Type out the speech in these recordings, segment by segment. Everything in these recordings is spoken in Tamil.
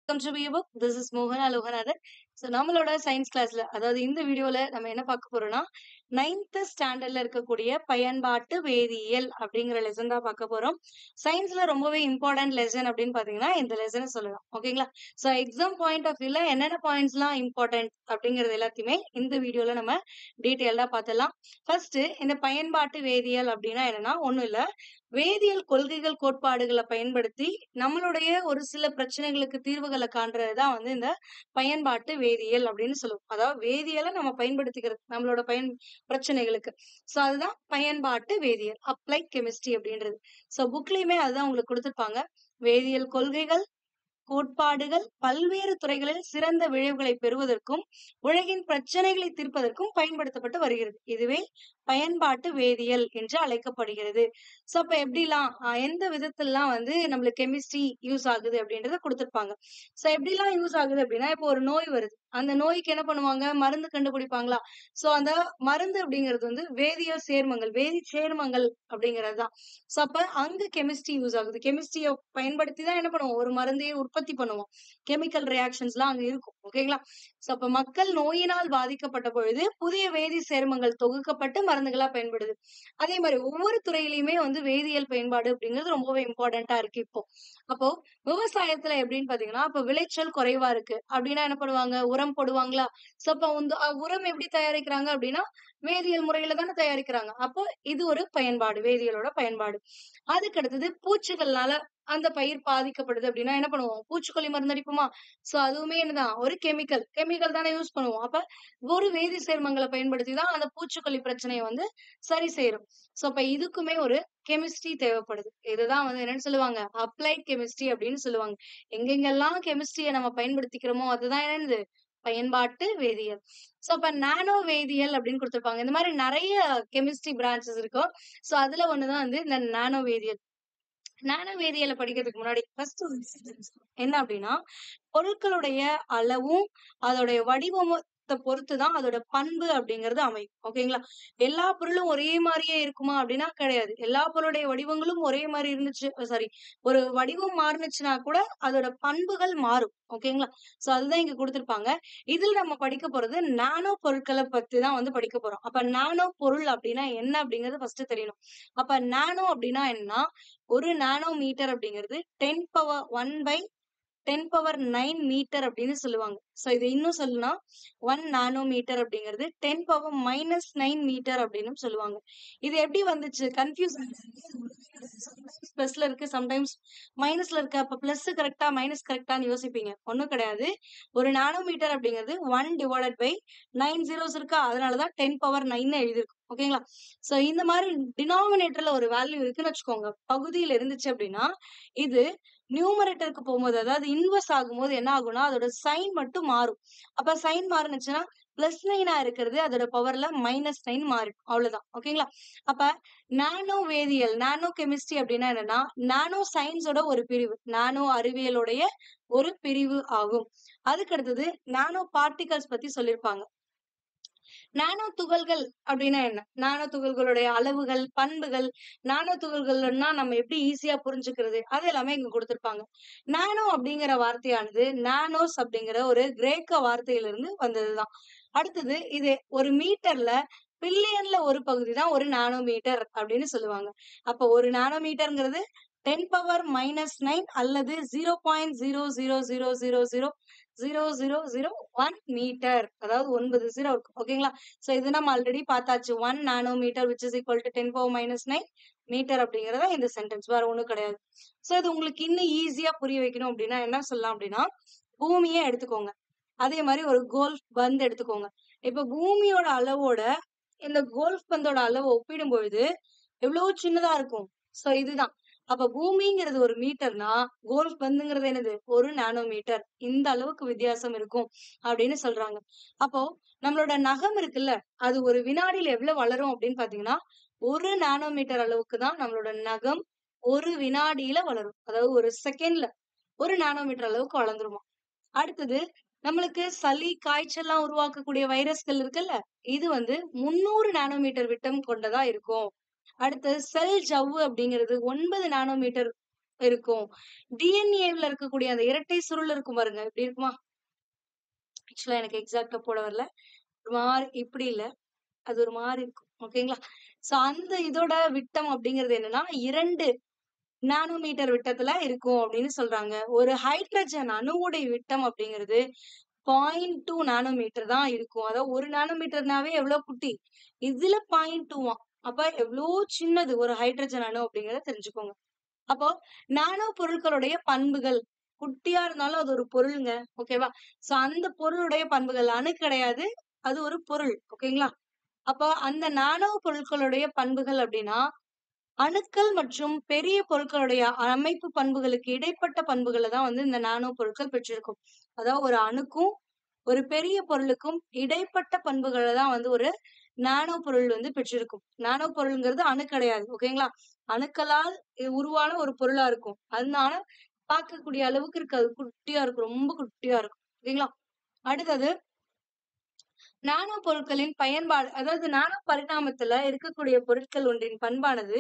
Welcome to book. This is மோகனா லோகநாதன். ஸோ நம்மளோட சயின்ஸ் கிளாஸ்ல, அதாவது இந்த வீடியோல நம்ம என்ன பார்க்க போறோம்னா, 9th ஸ்டாண்டர்ட்ல இருக்கக்கூடிய பயன்பாட்டு வேதியியல் அப்படிங்கிற லெசன் தான் பார்க்க போறோம். சயின்ஸ்ல ரொம்பவே இம்பார்ட்டன்ட் லெசன் அப்படின்னு பாத்தீங்கன்னா இந்த லெசனை சொல்லலாம். ஓகேங்களா? ஸோ எக்ஸாம் பாயிண்ட் ஆஃப் வியூல என்னென்ன பாயிண்ட்ஸ்லாம் இம்பார்ட்டன்ட் அப்படிங்கிறது எல்லாத்தையுமே இந்த வீடியோல நம்ம டீட்டெயிலா பார்த்துடலாம். ஃபர்ஸ்ட், இந்த பயன்பாட்டு வேதியியல் அப்படின்னா என்னன்னா ஒண்ணும் இல்ல, வேதியியல் கொள்கைகள் கோட்பாடுகளை பயன்படுத்தி நம்மளுடைய ஒரு சில பிரச்சனைகளுக்கு தீர்வுகளை காண்றதுதான் வந்து இந்த பயன்பாட்டு வேதியியல் அப்படின்னு சொல்லுவோம். அதாவது வேதியியலை நம்ம பயன்படுத்திக்கிறது நம்மளோட பிரச்சனைகளுக்கு. சோ அதுதான் பயன்பாட்டு வேதியியல், அப்ளை கெமிஸ்ட்ரி அப்படின்றது. சோ புக்லயுமே அதுதான் உங்களுக்கு கொடுத்திருப்பாங்க. வேதியியல் கொள்கைகள் கோட்பாடுகள் பல்வேறு துறைகளில் சிறந்த விளைவுகளை பெறுவதற்கும் உலகின் பிரச்சனைகளை தீர்ப்பதற்கும் பயன்படுத்தப்பட்டு வருகிறது. இதுவே பயன்பாட்டு வேதியியல் என்று அழைக்கப்படுகிறது. சோ அப்ப எப்படிலாம் எந்த விதத்திலாம் வந்து நம்மளுக்கு கெமிஸ்ட்ரி யூஸ் ஆகுது அப்படின்றத கொடுத்திருப்பாங்க. சோ எப்படிலாம் யூஸ் ஆகுது அப்படின்னா, இப்போ ஒரு நோய் வருது, அந்த நோய்க்கு என்ன பண்ணுவாங்க, மருந்து கண்டுபிடிப்பாங்களா? சோ அந்த மருந்து அப்படிங்கிறது வந்து வேதியியல் சேர்மங்கள், வேதி சேர்மங்கள் அப்படிங்கறதுதான். சோ அப்ப அங்க கெமிஸ்ட்ரி யூஸ் ஆகுது. கெமிஸ்ட்ரியை பயன்படுத்தி தான் என்ன பண்ணுவோம், ஒரு மருந்தையே உற்பத்தி பண்ணுவோம். கெமிக்கல் ரியாக்ஷன்ஸ் எல்லாம் அங்க இருக்கும். ஓகேங்களா? சோ அப்ப மக்கள் நோயினால் பாதிக்கப்பட்ட பொழுது புதிய வேதி சேர்மங்கள் தொகுக்கப்பட்டு மருந்துகளா பயன்படுது. அதே மாதிரி ஒவ்வொரு துறையிலயுமே வந்து வேதியியல் பயன்பாடு அப்படிங்கிறது ரொம்பவே இம்பார்ட்டன்டா இருக்கு இப்போ. அப்போ விவசாயத்துல எப்படின்னு பாத்தீங்கன்னா, இப்ப விளைச்சல் குறைவா இருக்கு அப்படின்னா என்ன பண்ணுவாங்க, உரம் போடுவாங்களா? சோ அப்ப வந்து உரம் எப்படி தயாரிக்கிறாங்க அப்படின்னா வேதியியல் முறையில தானே தயாரிக்கிறாங்க. அப்போ இது ஒரு பயன்பாடு, வேதியியலோட பயன்பாடு. அதுக்கு அடுத்தது பூச்சிகள்னால அந்த பயிர் பாதிக்கப்படுது அப்படின்னா என்ன பண்ணுவோம், பூச்சிக்கொல்லி மருந்து அடிப்போமா? சோ அதுவுமே என்னதான், ஒரு கெமிக்கல் கெமிக்கல் தானே யூஸ் பண்ணுவோம். அப்ப ஒரு வேதி சேர்மங்களை பயன்படுத்தி தான் அந்த பூச்சிக்கொல்லி பிரச்சனையை வந்து சரி செய்யறோம். சோ அப்ப இதுக்குமே ஒரு கெமிஸ்ட்ரி தேவைப்படுது. இதுதான் வந்து என்னன்னு சொல்லுவாங்க, அப்ளைட் கெமிஸ்ட்ரி அப்படின்னு சொல்லுவாங்க. எங்கெங்கெல்லாம் கெமிஸ்ட்ரியை நம்ம பயன்படுத்திக்கிறோமோ அதுதான் என்னது, பயன்பாட்டு வேதியியல். சோ அப்ப நானோ வேதியியல் அப்படின்னு கொடுத்திருப்பாங்க. இந்த மாதிரி நிறைய கெமிஸ்ட்ரி பிரான்ச்சஸ் இருக்கும். சோ அதுல ஒண்ணுதான் வந்து இந்த நானோ வேதியியல். நானோ வேதியியலை படிக்கிறதுக்கு முன்னாடி ஃபர்ஸ்ட் என்ன அப்படின்னா, பொருட்களுடைய அளவும் அதோடைய வடிவமும் பொறுத்துதான் அதோட பண்பு அப்படிங்கிறது அமையும். ஓகேங்களா? எல்லா பொருளும் ஒரே மாதிரியே இருக்குமா அப்படின்னா கிடையாது. எல்லா பொருளுடைய வடிவங்களும் ஒரே மாதிரி இருந்துச்சு, சாரி, ஒரு வடிவம் மாறுனுச்சுன்னா கூட அதோட பண்புகள் மாறும். ஓகேங்களா? சோ அதுதான் இங்க கொடுத்திருப்பாங்க. இதில் நம்ம படிக்க போறது நானோ பொருட்களை பத்தி தான் வந்து படிக்க போறோம். அப்ப நானோ பொருள் அப்படின்னா என்ன அப்படிங்கிறது ஃபர்ஸ்ட் தெரியணும். அப்ப நானோ அப்படின்னா என்னன்னா, ஒரு நானோ மீட்டர் அப்படிங்கிறது 10^1/10^9 மீட்டர் அப்படின்னு சொல்லுவாங்க. சோ இது இன்னும் சொல்லணும்னா 1 நானோ மீட்டர் அப்படிங்கிறது 10^-9 மீட்டர் அப்படின்னு சொல்லுவாங்க. இது எப்படி வந்துச்சு, கன்ஃபியூஸ் பிளஸ்ல இருக்கு, சம்டைம்ஸ் மைனஸ்ல இருக்கு, அப்ப பிளஸ் கரெக்டா மைனஸ் கரெக்டான்னு யோசிப்பீங்க. ஒண்ணும் கிடையாது. ஒரு நானோ மீட்டர் அப்படிங்கிறது 1/9 ஜீரோஸ் இருக்கா, அதனாலதான் 10^9 எழுதிருக்கு. ஓகேங்களா? சோ இந்த மாதிரி டினாமினேட்டர்ல ஒரு வேல்யூ இருக்குன்னு வச்சுக்கோங்க, பகுதியில் இருந்துச்சு அப்படின்னா இது நியூமரேட்டருக்கு போகும்போது, அதாவது இன்வெர்ஸ் ஆகும்போது என்ன ஆகும்னா அதோட சைன் மட்டும் மாறும். அப்ப சைன் மாறுனுச்சுன்னா +9 இருக்கிறது அதோட பவர்ல -9 மாறிடும். அவ்வளவுதான். ஓகேங்களா? அப்ப நானோ வேதியியல், நானோ கெமிஸ்ட்ரி அப்படின்னா என்னன்னா, நானோ சயின்ஸோட ஒரு பிரிவு, நானோ அறிவியலுடைய ஒரு பிரிவு ஆகும். அதுக்கு அடுத்தது நானோ பார்ட்டிகல்ஸ் பத்தி சொல்லியிருப்பாங்க. நானோ துகள்கள் அப்படின்னா என்ன, நானோ துகள்களுடைய அளவுகள், பண்புகள், நானோ துகள்கள்னா நம்ம எப்படி ஈஸியா புரிஞ்சுக்கிறது, அது எல்லாமே இங்க கொடுத்திருப்பாங்க. நானோ அப்படிங்கிற வார்த்தையானது நானோஸ் அப்படிங்கிற ஒரு கிரேக்க வார்த்தையிலிருந்து வந்ததுதான். அடுத்தது இது ஒரு மீட்டர்ல பில்லியன்ல ஒரு பகுதி தான் ஒரு நானோ மீட்டர் அப்படின்னு சொல்லுவாங்க. அப்ப ஒரு நானோ மீட்டர்ங்கிறது 10^-9 அல்லது 0.0000000001 மீட்டர், அதாவது 9 0 இருக்கு. ஓகேங்களா? சோ இது நம்ம ஆல்ரெடி பார்த்தாச்சு. 1 nanometre which is equal to 10^-9 metre அப்படிங்கறத இந்த சென்டென்ஸ், வேற ஒண்ணும் கிடையாது. சோ இது உங்களுக்கு இன்னும் ஈஸியா புரிய வைக்கணும் அப்படின்னா என்ன சொல்லலாம் அப்படின்னா, பூமியை எடுத்துக்கோங்க. அதே மாதிரி ஒரு கோல்ஃப் பந்து எடுத்துக்கோங்க. இப்ப பூமியோட அளவோட இந்த கோல்ஃப் பந்தோட அளவு ஒப்பிடும் பொழுது எவ்வளவு சின்னதா இருக்கும். சோ இதுதான். அப்ப பூமிங்கிறது ஒரு மீட்டர்னா கோல்ஃப் பந்துங்கிறது என்னது, ஒரு நானோ மீட்டர். இந்த அளவுக்கு வித்தியாசம் இருக்கும் அப்படின்னு சொல்றாங்க. அப்போ நம்மளோட நகம் இருக்குல்ல, அது ஒரு வினாடியில எவ்வளவு வளரும் அப்படின்னு பாத்தீங்கன்னா, ஒரு நானோ மீட்டர் அளவுக்கு தான் நம்மளோட நகம் ஒரு வினாடியில வளரும். அதாவது ஒரு செகண்ட்ல ஒரு நானோ மீட்டர் அளவுக்கு வளர்ந்துருமா. அடுத்தது, நம்மளுக்கு சளி, காய்ச்சல்லாம் உருவாக்கக்கூடிய வைரஸ்கள் இருக்குல்ல, இது வந்து 300 நானோமீட்டர் விட்டம் கொண்டதா இருக்கும். அடுத்து செல் ஜவ்வு அப்படிங்கிறது 9 நானோமீட்டர் இருக்கும். டிஎன்ஏல இருக்கக்கூடிய அந்த இரட்டை சுருள் இருக்கும் பாருங்க. இப்படி இருக்குமா? ஆக்சுவலா எனக்கு எக்ஸாக்ட்டா போட வரல. ஒரு மாரி இப்படி இல்ல. அது ஒரு மாரி இருக்கும். ஓகேங்களா? சோ அந்த இதோட விட்டம் அப்படிங்கிறது என்னன்னா, 2 நானோமீட்டர் விட்டத்துல இருக்கும் அப்படின்னு சொல்றாங்க. ஒரு ஹைட்ரஜன் அணுவுடைய விட்டம் அப்படிங்கிறது 0.2 நானோமீட்டர் தான் இருக்கும். அதாவது 1 நானோமீட்டர்னாவே எவ்வளோ குட்டி. இதுல 0.2வாம். அப்ப எவ்வளோ சின்னது ஒரு ஹைட்ரஜன் அணு அப்படிங்கிறத தெரிஞ்சுக்கோங்க. அப்போ நானோ பொருட்களுடைய பண்புகள். குட்டியா இருந்தாலும் அது ஒரு பொருள்ங்க. ஓகேவா? சோ அந்த பொருளுடைய பண்புகள். அணு கிடையாது. அது ஒரு பொருள். ஓகேங்களா? அப்போ அந்த நானோ பொருட்களுடைய பண்புகள் அப்படின்னா, அணுக்கள் மற்றும் பெரிய பொருட்களுடைய அமைப்பு பண்புகளுக்கு இடைப்பட்ட பண்புகள தான் வந்து இந்த நானோ பொருட்கள் பெற்றிருக்கும். அதாவது ஒரு அணுக்கும், ஒரு பெரிய பொருளுக்கும் இடைப்பட்ட பண்புகள தான் வந்து ஒரு நானோ பொருள் வந்து பெற்றிருக்கும். நானோ பொருள்ங்கிறது அணு கிடையாது. ஓகேங்களா? அணுக்களால் உருவான ஒரு பொருளா இருக்கும். அதனால பார்க்கக்கூடிய அளவுக்கு இருக்காது. குட்டியா இருக்கும். ரொம்ப குட்டியா இருக்கும். ஓகேங்களா? அடுத்தது நானோ பொருட்களின் பயன்பாடு. அதாவது நானோ பரிணாமத்துல இருக்கக்கூடிய பொருட்கள் ஒன்றின் பண்பானது,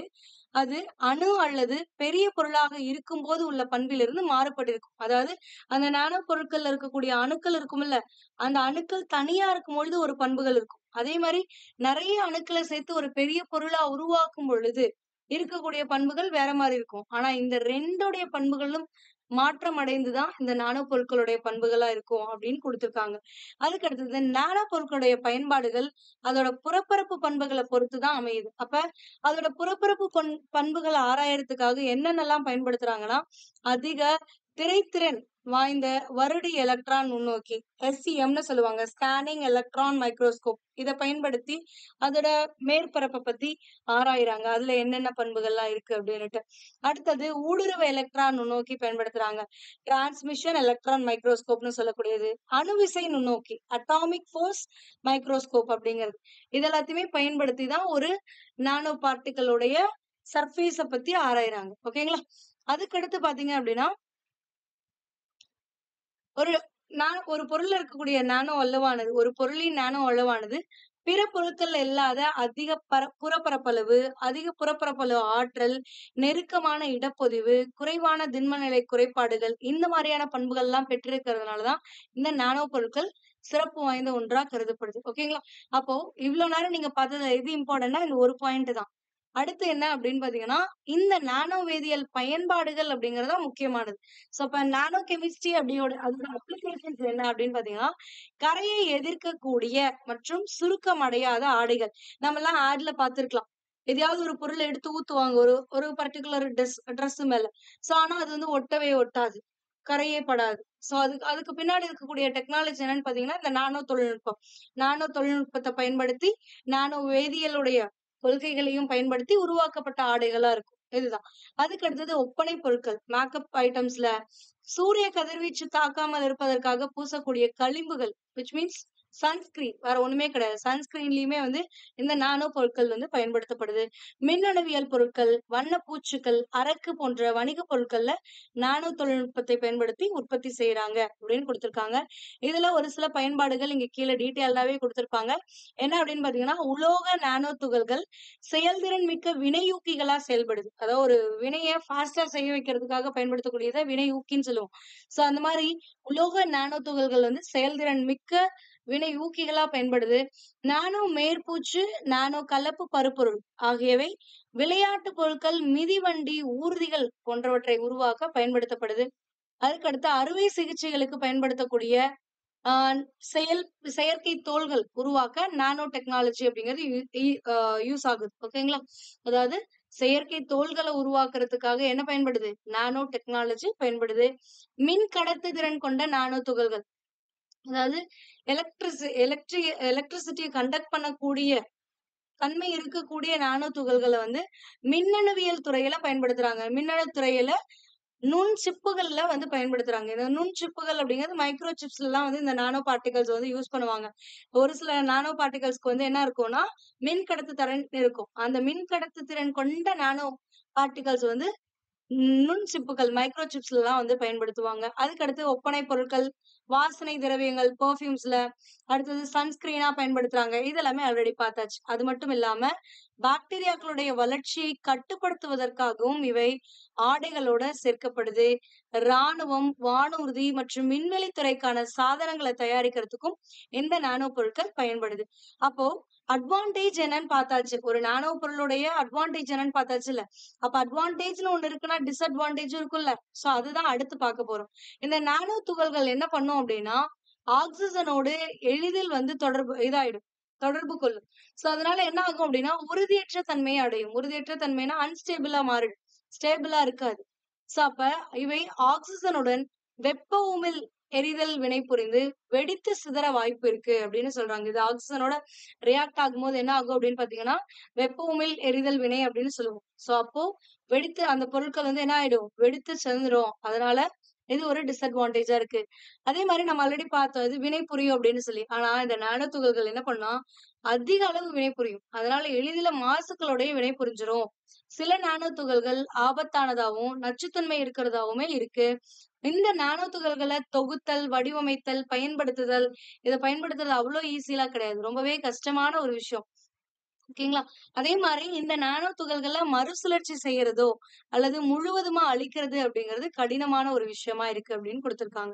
அது அணு அல்லது பெரிய பொருளாக இருக்கும்போது உள்ள பண்பிலிருந்து மாறுபட்டிருக்கும். அதாவது அந்த நானோ பொருட்கள்ல இருக்கக்கூடிய அணுக்கள் இருக்கும்ல, அந்த அணுக்கள் தனியா இருக்கும்பொழுது ஒரு பண்புகள் இருக்கும். அதே மாரி நெறைய அணுக்கள சேர்த்து ஒரு பெரிய பொருளா உருவாக்கும் பொழுது, இருக்கக்கூடிய பண்புகள் வேற மாரி இருக்கும். ஆனா இந்த 2 பண்புகளும் மாற்றம் அடைந்து தான் இந்த நானோ பொருட்களுடைய பண்புகளா இருக்கும் அப்படின்னு குடுத்திருக்காங்க. அதுக்கு அடுத்தது நானோ பொருட்களுடைய பயன்பாடுகள் அதோட புறப்பரப்பு பண்புகள பொறுத்து தான் அமையுது. அப்ப அதோட புறப்பரப்பு பண்புகள ஆராயறதுக்காக என்னென்னலாம் பயன்படுத்துறாங்கன்னா, அதிக திரைத்திறன் வாய்ந்த வருடி எலக்ட்ரான் நுண்ணோக்கி SEMன்னு சொல்லுவாங்க. Scanning electron microscope. இத பயன்படுத்தி அதோட மேற்பரப்ப பத்தி ஆராய்றாங்க. அதுல என்னென்ன பண்புகள்லாம் இருக்கு அப்படின்னுட்டு. அடுத்தது ஊடுருவ எலக்ட்ரான் நுண்ணோக்கி பயன்படுத்துறாங்க. டிரான்ஸ்மிஷன் எலக்ட்ரான் மைக்ரோஸ்கோப்னு சொல்லக்கூடியது. அணுவிசை நுண்ணோக்கி அட்டாமிக் ஃபோர்ஸ் மைக்ரோஸ்கோப் அப்படிங்கிறது. இது எல்லாத்தையுமே பயன்படுத்தி தான் ஒரு நானோ பார்ட்டிகிள் உடைய சர்ஃபேஸ பத்தி ஆராய்றாங்க. ஓகேங்களா? அதுக்கடுத்து பார்த்தீங்க அப்படின்னா, ஒரு ஒரு பொருள்ல இருக்கக்கூடிய நானோ அளவானது, ஒரு பொருளின் நானோ அளவானது பிற பொருட்கள்ல இல்லாத அதிக புறப்பரப்பளவு, அதிக புறப்பரப்பளவு ஆற்றல், நெருக்கமான இடப்பொதிவு, குறைவான திண்ம நிலை குறைபாடுகள், இந்த மாரியான பண்புகள்லாம் பெற்றிருக்கிறதுனால தான் இந்த நானோ பொருட்கள் சிறப்பு வாய்ந்த ஒன்றா கருதப்படுது. ஓகேங்களா? அப்போ இவ்ளோ நேரம் நீங்க பார்த்ததுல எது இம்பார்ட்டன்ட்னா இந்த ஒரு பாயிண்ட் தான். அடுத்து என்ன அப்படின்னு பார்த்தீங்கன்னா, இந்த நானோ வேதியியல் பயன்பாடுகள் அப்படிங்கிறது தான் முக்கியமானது. சோ அப்ப நானோ கெமிஸ்ட்ரி அதோட அப்ளிகேஷன்ஸ் என்ன அப்படின்னு பார்த்தீங்கன்னா, கரையை எதிர்க்கக்கூடிய மற்றும் சுருக்கம் அடையாத ஆடைகள். நம்மலாம் ஆட்ல பார்த்திருக்கலாம். எதையாவது ஒரு பொருள எடுத்து ஊத்துவாங்க. ஒரு ஒரு பர்ட்டிகுலர் ட்ரெஸ் மேல. சோ ஆனா அது வந்து ஒட்டவே ஒட்டாது. கரையே படாது. சோ அதுக்கு அதுக்கு பின்னாடி இருக்கக்கூடிய டெக்னாலஜி என்னன்னு பார்த்தீங்கன்னா, இந்த நானோ தொழில்நுட்பம். நானோ தொழில்நுட்பத்த பயன்படுத்தி, நானோ வேதியியலுடைய கொள்கைகளையும் பயன்படுத்தி உருவாக்கப்பட்ட ஆடைகளா இருக்கும். இதுதான். அதுக்கு அடுத்தது ஒப்பனை பொருட்கள். மேக்கப் ஐட்டம்ஸ்ல சூரிய கதிர்வீச்சு தாக்காமல் இருப்பதற்காக பூசக்கூடிய களிம்புகள். Which means sunscreen. வேற ஒண்ணுமே கிடையாது. சன்ஸ்கிரீன்லயுமே வந்து இந்த நானோ பொருட்கள் வந்து பயன்படுத்தப்படுது. மின்னணுவியல் பொருட்கள், வண்ணப்பூச்சுக்கள், அரக்கு போன்ற வணிக பொருட்கள்ல நானோ தொழில்நுட்பத்தை பயன்படுத்தி உற்பத்தி செய்றாங்க அப்படின்னு குடுத்திருக்காங்க. இதுல ஒரு சில பயன்பாடுகள் இங்க கீழ டீட்டெயில்டாவே குடுத்திருப்பாங்க. என்ன அப்படின்னு பார்த்தீங்கன்னா, உலோக நானோ துகள்கள் செயல்திறன் மிக்க வினையூக்கிகளா செயல்படுது. அதாவது ஒரு வினைய ஃபாஸ்ட்டா செய்ய வைக்கிறதுக்காக பயன்படுத்தக்கூடியத வினையூக்கின்னு சொல்லுவோம். சோ அந்த மாரி உலோக நானோ துகள்கள் வந்து செயல்திறன் மிக்க வினையூக்கிகளா பயன்படுது. நானோ மேற்பூச்சு, நானோ கலப்பு பருப்பொருள் ஆகியவை விளையாட்டு பொருட்கள், மிதிவண்டி, ஊர்திகள் போன்றவற்றை உருவாக்க பயன்படுத்தப்படுது. அதுக்கடுத்து அறுவை சிகிச்சைகளுக்கு பயன்படுத்தக்கூடிய ஆ செயல் செயற்கை தோள்கள் உருவாக்க நானோ டெக்னாலஜி அப்படிங்கிறது யூ இ அ யூஸ் ஆகுது. ஓகேங்களா? அதாவது செயற்கை தோள்கள உருவாக்குறதுக்காக என்ன பயன்படுது? நானோ டெக்னாலஜி பயன்படுது. மின் கடத்துதிறன் கொண்ட நானோ துகள்கள். அதாவது எலக்ட்ரிசிட்டிய கண்டக்ட் பண்ணக்கூடிய தன்மை இருக்கக்கூடிய நானோ துகள்கள வந்து மின்னணுவியல் துறையில பயன்படுத்துறாங்க. மின்னணு துறையில நுண் சிப்புகள்ல வந்து பயன்படுத்துறாங்க. இந்த நுண் சிப்புகள் அப்படிங்கிறது மைக்ரோ சிப்ஸ்லலாம் வந்து இந்த நானோ பார்ட்டிகல்ஸ் வந்து யூஸ் பண்ணுவாங்க. ஒரு சில நானோ பார்ட்டிகல்ஸ்க்கு வந்து என்ன இருக்கும்னா, மின் கடத்து திறன் இருக்கும். அந்த மின் கடத்து திறன் கொண்ட நானோ பார்ட்டிகல்ஸ் வந்து நுண் சிப்புகள், மைக்ரோ சிப்ஸ்லலாம் வந்து பயன்படுத்துவாங்க. அதுக்கடுத்து ஒப்பனை பொருட்கள், வாசனை திரவியங்கள், பெர்ஃப்யூம்ஸ்ல, அடுத்தது சன்ஸ்கிரீனா பயன்படுத்துறாங்க. இதெல்லாமே ஆல்ரெடி பார்த்தாச்சு. அது மட்டும் இல்லாம, பாக்டீரியாக்களுடைய வளர்ச்சியை கட்டுப்படுத்துவதற்காகவும் இவை ஆடைகளோட சேர்க்கப்படுது. ராணுவம், வானூர்தி மற்றும் விண்வெளி துறைக்கான சாதனங்கள தயாரிக்கிறதுக்கும் இந்த நானோ பொருட்கள் பயன்படுது. அப்போ அட்வான்டேஜ் என்னன்னு பார்த்தாச்சு. ஒரு நானோ பொருளுடைய அட்வான்டேஜ் என்னன்னு பார்த்தாச்சுல்ல. அப்ப அட்வான்டேஜ்ன்னு ஒண்ணு இருக்குன்னா, டிஸ்அட்வான்டேஜும் இருக்கும்ல. சோ அதுதான் அடுத்து பார்க்க போறோம். இந்த நானோ துகள்கள் என்ன பண்ணும் அப்டின்னா, ஆக்ஸிஜனோடு எளிதில் வந்து தொடர்பு கொள்ளும். சோ அதனால என்ன ஆகும் அப்டின்னா, உறுதியற்ற தன்மையை அடையும். உறுதியற்ற தன்மைனா அன்ஸ்டேபிளா மாறிடும். ஸ்டேபிளா இருக்காது. சோ அப்ப இவை ஆக்ஸிஜனுடன் வெப்ப உமிழ் எரிதல் வினைபுரிந்து வெடித்து சிதற வாய்ப்பு இருக்கு அப்படின்னு சொல்றாங்க. இது ஆக்ஸிஜனோட ரியாக்ட் ஆகும்போது என்ன ஆகும் அப்படின்னு பாத்தீங்கன்னா, வெப்ப உமிழ் எரிதல் வினை அப்படின்னு சொல்லுவோம். சோ அப்போ வெடித்து அந்த பொருட்கள் வந்து என்ன ஆயிடும்? வெடித்து சிதறும். அதனால இது ஒரு டிஸ்அட்வான்டேஜா இருக்கு. அதே மாரி நம்ம ஆல்ரெடி பார்த்தோம். இது வினைபுரியும் அப்படின்னு சொல்லி. ஆனா இந்த நானோ துகள்கள் என்ன பண்ணும்? அதிக அளவு வினைபுரியும். அதனால எளிதில மாசுக்களோடயும் வினைபுரிஞ்சிரும். சில நானோ துகள்கள் ஆபத்தானதாவும், நச்சுத்தன்மை இருக்கிறதாவுமே இருக்கு. இந்த நானோ துகள்கள தொகுத்தல், வடிவமைத்தல், பயன்படுத்துதல், இத பயன்படுத்துறது அவ்ளோ ஈஸிலாம் கிடையாது. ரொம்பவே கஷ்டமான ஒரு விஷயம். ஓகேங்களா? அதே மாரி இந்த நானோ துகள்கள மறுசுழற்சி செய்யறதோ, அல்லது முழுவதுமா அழிக்கிறது அப்படிங்கிறது கடினமான ஒரு விஷயமா இருக்கு அப்படின்னு குடுத்திருக்காங்க.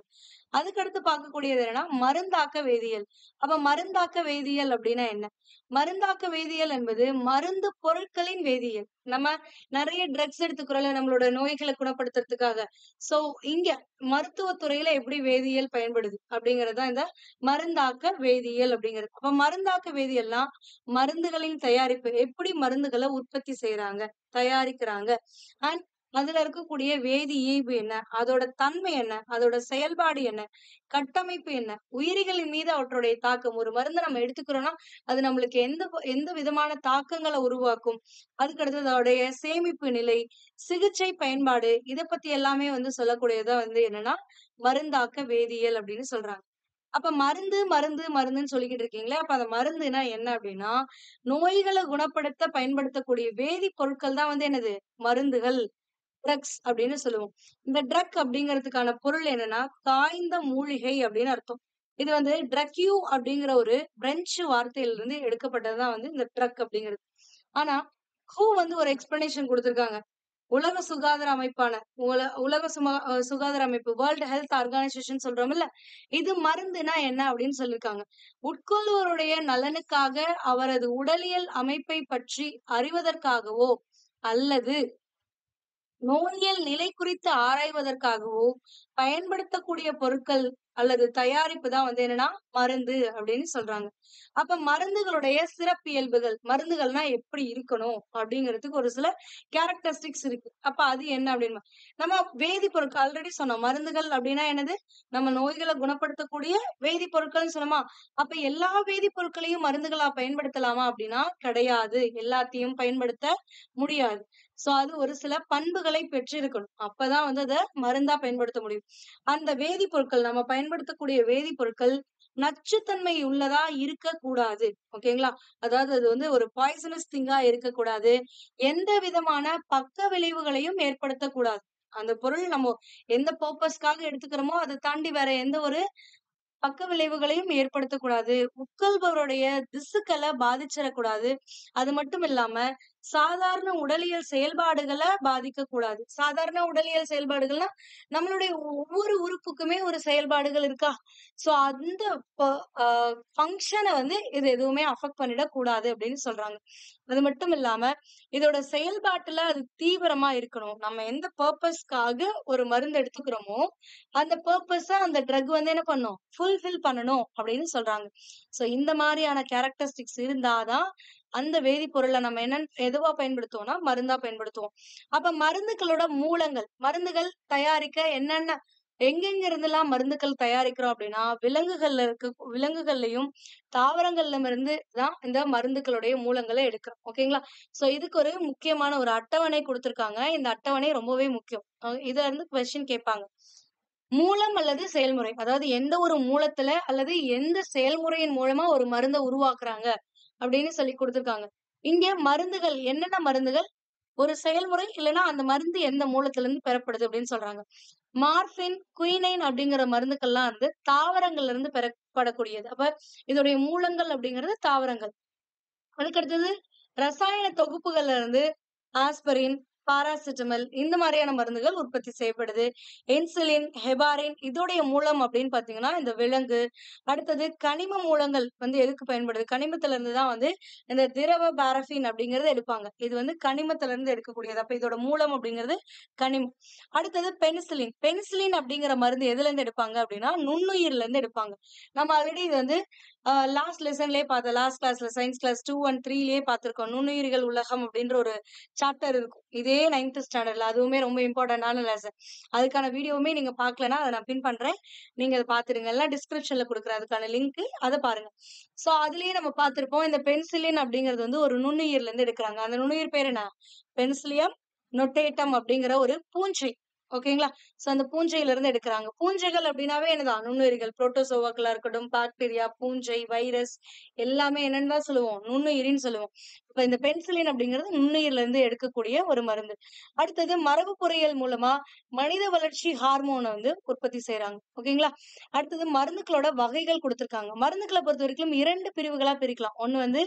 அதுக்கடுத்து பார்க்கக்கூடியது என்னன்னா, மருந்தாக்க வேதியியல். அப்ப மருந்தாக்க வேதியியல் அப்படின்னா என்ன? மருந்தாக்க வேதியியல் என்பது மருந்து பொருட்களின் வேதியியல். நம்ம நெறைய ட்ரக்ஸ் எடுத்துக்கிறோம்ல நம்மளோட நோய்கள குணப்படுத்துறதுக்காக. சோ இங்க மருத்துவத் துறையில எப்படி வேதியியல் பயன்படுது அப்படிங்கிறது தான் இந்த மருந்தாக்க வேதியியல் அப்படிங்கிறது. அப்ப மருந்தாக்க வேதியியல்னா மருந்துகளின் தயாரிப்பு. எப்படி மருந்துகள உற்பத்தி செய்றாங்க, தயாரிக்கிறாங்க. அண்ட் அதுல இருக்கக்கூடிய வேதி இயைபு என்ன? அதோட தன்மை என்ன? அதோட செயல்பாடு என்ன? கட்டமைப்பு என்ன? உயிரிகளின் மீது அவற்றுடைய தாக்கம். ஒரு மருந்த நம்ம எடுத்துக்கிறோம்னா, அது நம்மளுக்கு எந்த விதமான தாக்கங்கள உருவாக்கும்? அதுக்கு அடுத்தது அதோடைய சேமிப்பு நிலை, சிகிச்சை பயன்பாடு, இத பத்தி எல்லாமே வந்து சொல்லக்கூடியது தான் வந்து என்னன்னா, மருந்தாக்க வேதியியல் அப்படின்னு சொல்றாங்க. அப்ப மருந்துன்னு சொல்லிக்கிட்டு இருக்கீங்களே, அப்ப அந்த மருந்துனா என்ன அப்டின்னா, நோய்கள குணப்படுத்த பயன்படுத்தக்கூடிய வேதிப்பொருட்கள் தான் வந்து என்னது? மருந்துகள், ட்ரக்ஸ் அப்டின்னு சொல்லுவோம். இந்த ட்ரக் அப்டிங்கிறதுக்கான பொருள் என்னன்னா, காய்ந்த மூலிகை அப்டின்னு அர்த்தம். இது வந்து ட்ரக்யூ அப்டிங்கிற ஒரு பிரெஞ்சு வார்த்தையிலிருந்து எடுக்கப்பட்டது தான் வந்து இந்த ட்ரக் அப்டிங்கிறது. ஆனா, ஹூ வந்து ஒரு எக்ஸ்ப்ளனேஷன் குடுத்திருக்காங்க. உலக சுகாதார அமைப்பான உலக சுகாதார அமைப்பு வேர்ல்ட் ஹெல்த் ஆர்கனைசேஷன் சொல்றோம்ல, இது மருந்துனா என்ன அப்படின்னு சொல்லியிருக்காங்க. உட்கொள்வோருடைய நலனுக்காக அவரது உடலியல் அமைப்பை பற்றி அறிவதற்காகவோ அல்லது நோயியல் நிலை குறித்து ஆராய்வதற்காகவோ பயன்படுத்தக்கூடிய பொருட்கள் அல்லது தயாரிப்பு தான் வந்து என்னன்னா மருந்து அப்படின்னு சொல்றாங்க. அப்ப மருந்துகளுடைய சிறப்பியல்புகள், மருந்துகள்னா எப்படி இருக்கணும் அப்படிங்கிறதுக்கு ஒரு சில கேரக்டரிஸ்டிக்ஸ் இருக்கு. அப்ப அது என்ன அப்படின்னு நம்ம வேதிப்பொருட்கள் ஆல்ரெடி சொன்னோம். மருந்துகள் அப்படின்னா என்னது? நம்ம நோய்களை குணப்படுத்தக்கூடிய வேதிப்பொருட்கள்னு சொன்னோமா? அப்ப எல்லா வேதிப்பொருட்களையும் மருந்துகளா பயன்படுத்தலாமா அப்படின்னா கிடையாது. எல்லாத்தையும் பயன்படுத்த முடியாது. சோ அது ஒரு சில பண்புகளை பெற்றிருக்கணும். அப்பதான் வந்து அத மருந்தா பயன்படுத்த முடியும். அந்த வேதிப்பொருட்கள் நம்ம பயன்படுத்தக்கூடிய வேதிப்பொருட்கள் நச்சுத்தன்மை உள்ளதா இருக்கக்கூடாது. ஓகேங்களா? அதாவது அது வந்து ஒரு பாய்சனஸ் திங்கா இருக்கக்கூடாது. எந்த விதமான பக்க விளைவுகளையும் ஏற்படுத்தக்கூடாது. அந்த பொருள் நம்ம எந்த பர்ப்பஸ்க்காக எடுத்துக்கிறோமோ, அத தாண்டி வேற எந்த ஒரு பக்க விளைவுகளையும் ஏற்படுத்தக்கூடாது. உட்கொள்பவருடைய திசுக்கள பாதிச்சிடக்கூடாது. அது மட்டும் இல்லாம, சாதாரண உடலியல் செயல்பாடுகள பாதிக்கக்கூடாது. சாதாரண உடலியல் செயல்பாடுகள்னா, நம்மளுடைய ஒவ்வொரு உறுப்புக்குமே ஒரு செயல்பாடுகள் இருக்கா? சோ அந்த ப அ ஃபங்ஷன வந்து இது எதுவுமே அஃபெக்ட் பண்ணிடக்கூடாது அப்படின்னு சொல்றாங்க. அது மட்டும் இல்லாம, இதோட செயல்பாட்டுல அது தீவிரமா இருக்கணும். நம்ம எந்த பர்ப்பஸ்க்காக ஒரு மருந்து எடுத்துக்கிறோமோ, அந்த பர்ப்பஸ அந்த ட்ரக் வந்து என்ன பண்ணும்? ஃபுல்ஃபில் பண்ணணும் அப்படின்னு சொல்றாங்க. சோ இந்த மாரியான கேரக்டரிஸ்டிக்ஸ் இருந்தா தான், அந்த வேதிப்பொருள நம்ம எதுவா பயன்படுத்துவோம்னா, மருந்தா பயன்படுத்துவோம். அப்ப மருந்துகளோட மூலங்கள், மருந்துகள் தயாரிக்க என்னென்ன எங்கெங்க இருந்தெல்லாம் மருந்துகள் தயாரிக்கிறோம் அப்படின்னா, விலங்குகள்லயும், தாவரங்கள்லமிருந்து தான் இந்த மருந்துகளுடைய மூலங்கள எடுக்கிறோம். ஓகேங்களா? சோ இதுக்கு ஒரு முக்கியமான ஒரு அட்டவணை குடுத்திருக்காங்க. இந்த அட்டவணை ரொம்பவே முக்கியம். இதுல இருந்து கொஸ்டின் கேட்பாங்க. மூலம் அல்லது செயல்முறை. அதாவது எந்த ஒரு மூலத்துல அல்லது எந்த செயல்முறையின் மூலமா ஒரு மருந்த உருவாக்குறாங்க அப்படின்னு சொல்லி குடுத்திருக்காங்க. இங்க மருந்துகள் என்னென்ன மருந்துகள்? ஒரு செயல்முறை இல்லன்னா அந்த மருந்து எந்த மூலத்துல இருந்து பெறப்படுது அப்படின்னு சொல்றாங்க. மார்பின், குயினைன் அப்படிங்கிற மருந்துக்கள்லாம் வந்து தாவரங்கள்ல இருந்து பெறப்படக்கூடியது. அப்ப இதோடைய மூலங்கள் அப்படிங்கிறது தாவரங்கள். அதுக்கு அடுத்தது ரசாயன தொகுப்புகள்ல இருந்து ஆஸ்பிரின், பாராசிட்டமல் இந்த மாதிரியான மருந்துகள் உற்பத்தி செய்யப்படுது. இன்சுலின், ஹெபாரின் இதோடைய மூலம் அப்படின்னு பார்த்தீங்கன்னா, இந்த விலங்கு. அடுத்தது கனிம மூலங்கள் வந்து எதுக்கு பயன்படுது? கனிமத்துல இருந்து தான் வந்து இந்த திரவ பாரஃபின் அப்படிங்கிறது எடுப்பாங்க. இது வந்து கனிமத்துல இருந்து எடுக்கக்கூடியது. அப்ப இதோட மூலம் அப்படிங்கிறது கனிமம். அடுத்தது பெனிசிலின். பெனிசிலின் அப்படிங்கிற மருந்து எதுல இருந்து எடுப்பாங்க அப்படின்னா, நுண்ணுயிர்ல இருந்து எடுப்பாங்க. நம்ம ஆல்ரெடி இது வந்து லாஸ்ட் லெசன்லயே பார்த்தோம். லாஸ்ட் கிளாஸ்ல சயன்ஸ் கிளாஸ் 2 அண்ட் 3லயே பார்த்திருக்கோம். நுண்ணுயிரிகள் உலகம் அப்படின்ற ஒரு சாப்டர் இருக்கும். இதே 9த் ஸ்டாண்டர்ட்ல. அதுவுமே ரொம்ப இம்பார்ட்டன்டான லெசன். அதுக்கான வீடியோவுமே நீங்க பார்க்கலன்னா, அத நான் பின் பண்றேன். நீங்க அத பார்த்துடுங்க. எல்லாம் டிஸ்கிரிப்ஷன்ல குடுக்குறேன் அதுக்கான லிங்க். அத பாருங்க. சோ அதுலயே நம்ம பார்த்திருப்போம். இந்த பென்சிலின் அப்படிங்கிறது வந்து ஒரு நுண்ணுயிர்ல இருந்து எடுக்குறாங்க. அந்த நுண்ணுயிர் பேரு என்ன? பென்சிலியம் நொட்டேட்டம் அப்படிங்கிற ஒரு பூஞ்சை. ஓகேங்களா? சோ அந்த பூஞ்சையில இருந்து எடுக்குறாங்க. பூஞ்சைகள் அப்படின்னாவே என்னதான்? நுண்ணுயிரிகள். புரோட்டோசோவாக்களா இருக்கட்டும், பாக்டீரியா, பூஞ்சை, வைரஸ் எல்லாமே என்னன்னு தான் சொல்லுவோம்? நுண்ணுயிரின்னு சொல்லுவோம். இப்ப இந்த பென்சிலின் அப்படிங்கிறது நுண்ணுயிர்ல இருந்து எடுக்கக்கூடிய ஒரு மருந்து. அடுத்தது மரபு பொறியியல் மூலமா மனித வளர்ச்சி ஹார்மோன வந்து உற்பத்தி செய்றாங்க. ஓகேங்களா? அடுத்தது மருந்துகளோட வகைகள் குடுத்திருக்காங்க. மருந்துகள பொறுத்தவரைக்கும் 2 பிரிவுகளா பிரிக்கலாம். ஒண்ணு வந்து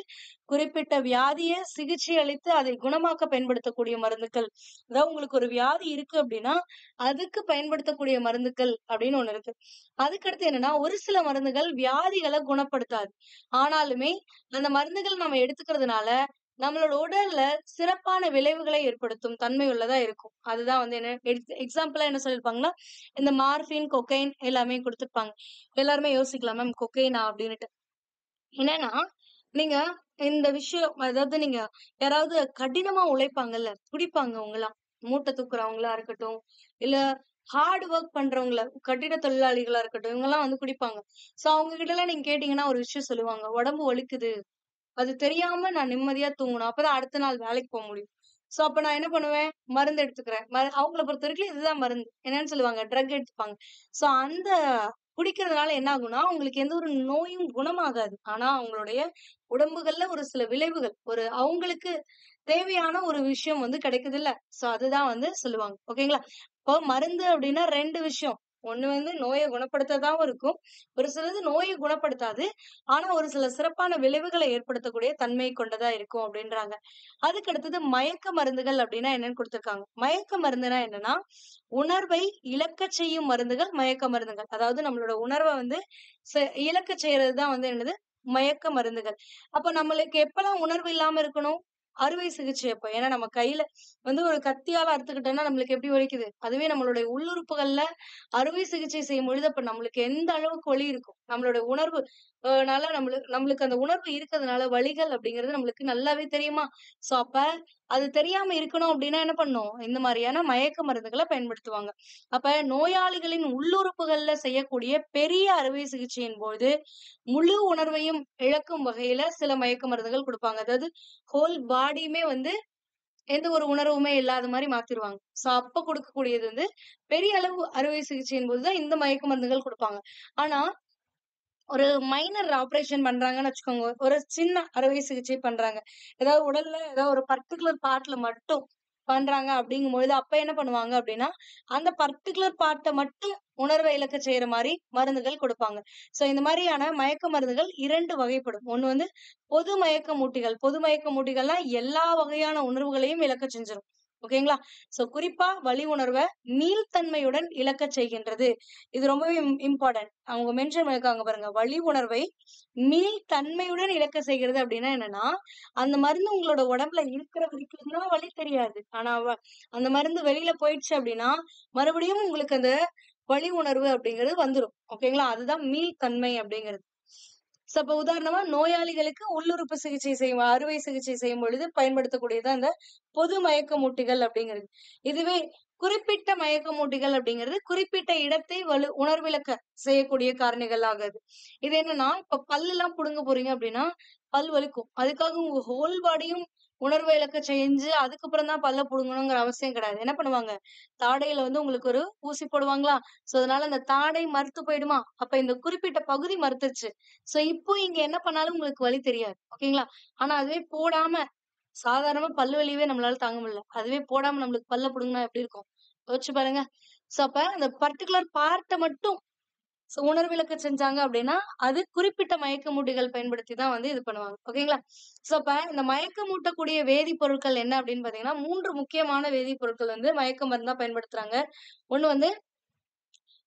குறிப்பிட்ட வியாதிய சிகிச்சை அளித்து அதை குணமாக்க பயன்படுத்தக்கூடிய மருந்துகள். அதாவது உங்களுக்கு ஒரு வியாதி இருக்கு அப்படின்னா, அதுக்கு பயன்படுத்தக்கூடிய மருந்துகள் அப்படின்னு ஒண்ணு இருக்கு. அதுக்கடுத்து என்னன்னா, ஒரு சில மருந்துகள் வியாதிகள குணப்படுத்தாது. ஆனாலுமே அந்த மருந்துகள் நம்ம எடுத்துக்கிறதுனால, நம்மளோட உடல்ல சிறப்பான விளைவுகளை ஏற்படுத்தும் தன்மை உள்ளதா இருக்கும். அதுதான் வந்து என்ன எக்ஸாம்பிளா என்ன சொல்லியிருப்பாங்கன்னா, இந்த மார்பின், கொக்கைன் எல்லாமே குடுத்திருப்பாங்க. எல்லாருமே யோசிக்கலாம் மேம் கொக்கைனா அப்படின்னுட்டு. என்னன்னா, நீங்க இந்த விஷயம் அதாவது நீங்க யாராவது கடினமா உழைப்பாங்கல்ல, துடிப்பாங்க அவங்கலாம். மூட்டை தூக்குறவங்களா இருக்கட்டும், இல்ல ஹார்ட் வொர்க் பண்றவங்கள, கட்டிட தொழிலாளிகளா இருக்கட்டும், இவங்கலாம் வந்து குடிப்பாங்க. சோ அவங்க கிட்டலாம் நீங்க கேட்டீங்கன்னா ஒரு விஷயம் சொல்லுவாங்க. "உடம்பு வலிக்குது. அது தெரியாம நான் நிம்மதியா தூங்கணும். அப்பதான் அடுத்த நாள் வேலைக்கு போ முடியும்." சோ அப்ப நான் என்ன பண்ணுவேன்? மருந்து எடுத்துக்கிறேன். அவங்கள பொறுத்தவரைக்கும் இதுதான் மருந்து. என்னன்னு சொல்லுவாங்க? ட்ரக் எடுத்துப்பாங்க. சோ அந்த குடிக்கிறதுனால என்ன ஆகும்னா, உங்களுக்கு எந்த ஒரு நோயும் குணமாகாது. ஆனா அவங்களுடைய உடம்புகள்ல ஒரு சில விளைவுகள், ஒரு அவங்களுக்கு தேவையான ஒரு விஷயம் வந்து கிடைக்குதுல்ல. சோ அதுதான் வந்து சொல்லுவாங்க. ஓகேங்களா? இப்போ மருந்து அப்டின்னா 2 விஷயம். ஒண்ணு வந்து நோய குணப்படுத்ததாவும் இருக்கும். ஒரு சிலது நோய குணப்படுத்தாது. ஆனா ஒரு சில சிறப்பான விளைவுகளை ஏற்படுத்தக்கூடிய தன்மை கொண்டதா இருக்கும் அப்டின்றாங்க. அதுக்கு அடுத்தது மயக்க மருந்துகள் அப்டின்னா என்னன்னு குடுத்திருக்காங்க. மயக்க மருந்துனா என்னன்னா, உணர்வை இழக்கச் செய்யும் மருந்துகள் மயக்க மருந்துகள். அதாவது நம்மளோட உணர்வ வந்து இழக்கச் செய்றது தான் வந்து என்னது? மயக்க மருந்துகள். அப்ப நம்மளுக்கு எப்பலாம் உணர்வு இல்லாம இருக்கணும்? அறுவை சிகிச்சை அப்ப. ஏன்னா நம்ம கையில வந்து ஒரு கத்தியால அறுத்துக்கிட்டோம்னா நம்மளுக்கு எப்படி வலிக்குது? அதுவே நம்மளுடைய உள்ளுறுப்புகள்ல அறுவை சிகிச்சை செய்யும்பொழுது, அப்ப நம்மளுக்கு எந்த அளவுக்கு வலி இருக்கும்? நம்மளோட உணர்வு னால நம்மளுக்கு அந்த உணர்வு இருக்கிறதுனால வலிகள் அப்படிங்கிறது நம்மளுக்கு நல்லாவே தெரியுமா? சோ அப்ப அது தெரியாம இருக்கணும் அப்படின்னா என்ன பண்ணணும்? இந்த மாரியான மயக்க மருந்துகள பயன்படுத்துவாங்க. அப்ப நோயாளிகளின் உள்ளுறுப்புகள்ல செய்யக்கூடிய பெரிய அறுவை சிகிச்சையின் போது, முழு உணர்வையும் இழக்கும் வகையில சில மயக்க மருந்துகள் குடுப்பாங்க. அதாவது ஹோல் பாடியுமே வந்து எந்த ஒரு உணர்வுமே இல்லாத மாரி மாத்திருவாங்க. சோ அப்ப குடுக்கக்கூடியது வந்து பெரிய அளவு அறுவை சிகிச்சையின் போது தான் இந்த மயக்க மருந்துகள் குடுப்பாங்க. ஆனா, ஒரு மைனர் ஆப்பரேஷன் பண்றாங்கன்னு வச்சுக்கோங்க. ஒரு சின்ன அறுவை சிகிச்சை பண்றாங்க. ஏதாவது உடல்ல ஏதாவது ஒரு பர்ட்டிகுலர் பார்ட்ல மட்டும் பண்றாங்க அப்படிங்கும்பொழுது, அப்ப என்ன பண்ணுவாங்க அப்படின்னா, அந்த பர்ட்டிகுலர் பார்ட்ட மட்டும் உணர்வ இழக்க செய்ற மாரி மருந்துகள் குடுப்பாங்க. சோ இந்த மாரியான மயக்க மருந்துகள் 2 வகைப்படும். ஒண்ணு வந்து பொது மயக்கமூட்டிகள். பொது மயக்கமூட்டிகள்னா எல்லா வகையான உணர்வுகளையும் இழக்க செஞ்சுரும். ஓகேங்களா? சோ குறிப்பா வலி உணர்வ மீள்தன்மையுடன் இழக்கச் செய்கின்றது. இது ரொம்பவே இம்பார்ட்டன்ட். அவங்க மென்ஷன் பண்ணியிருக்காங்க பாருங்க. வலி உணர்வை மீள்தன்மையுடன் இழக்க செய்கிறது அப்டின்னா என்னன்னா, அந்த மருந்து உங்களோட உடம்புல இருக்கிற வரைக்கும் தான் வலி தெரியாது. ஆனா அந்த மருந்து வெளில போயிடுச்சு அப்டின்னா, மறுபடியும் உங்களுக்கு அந்த வலி உணர்வு அப்டிங்கிறது வந்துரும். ஓகேங்களா? அதுதான் மீள்தன்மை அப்டிங்கிறது. சோ அப்ப உதாரணமா நோயாளிகளுக்கு உள்ளுறுப்பு சிகிச்சை செய்யும் அறுவை சிகிச்சை செய்யும் பொழுது பயன்படுத்தக்கூடியது அந்த பொது மயக்கமூட்டிகள் அப்படிங்கிறது. இதுவே குறிப்பிட்ட மயக்கமூட்டிகள் அப்படிங்கிறது குறிப்பிட்ட இடத்தை உணர்விளக்க செய்யக்கூடிய காரணிகள் ஆகாது. இது என்னன்னா, இப்ப பல்லுலாம் புடுங்க போறீங்க அப்படின்னா, பல் வலிக்கும். அதுக்காக உங்க ஹோல் பாடியும் உணர்வு இழக்க செஞ்சு அதுக்கப்புறம் தான் பல்ல புடுங்கணுங்கிற அவசியம் கிடையாது. என்ன பண்ணுவாங்க? தாடையில வந்து உங்களுக்கு ஒரு ஊசி போடுவாங்களா? சோ அதனால அந்த தாடை மரத்து போயிடுமா? அப்ப இந்த குறிப்பிட்ட பகுதி மரத்துருச்சு. சோ இப்போ இங்க என்ன பண்ணாலும் உங்களுக்கு வலி தெரியாது. ஓகேங்களா? ஆனா அதுவே போடாம சாதாரணமா பல்லு வலியவே நம்மளால தாங்க முடியல. அதுவே போடாம நம்மளுக்கு பல்ல புடுங்குனா எப்படி இருக்கும்? யோசிச்சு பாருங்க. சோ அப்ப அந்த பர்ட்டிகுலர் பார்ட்ட மட்டும் உணர்விளக்க செஞ்சாங்க அப்படின்னா, அது குறிப்பிட்ட மயக்கமூட்டிகள் பயன்படுத்தி தான் வந்து இது பண்ணுவாங்க. ஓகேங்களா? சோ அப்ப இந்த மயக்கமூட்டக்கூடிய வேதிப்பொருட்கள் என்ன அப்படின்னு பார்த்தீங்கன்னா, 3 முக்கியமான வேதிப்பொருட்கள் வந்து மயக்க மருந்தா பயன்படுத்துறாங்க. ஒண்ணு வந்து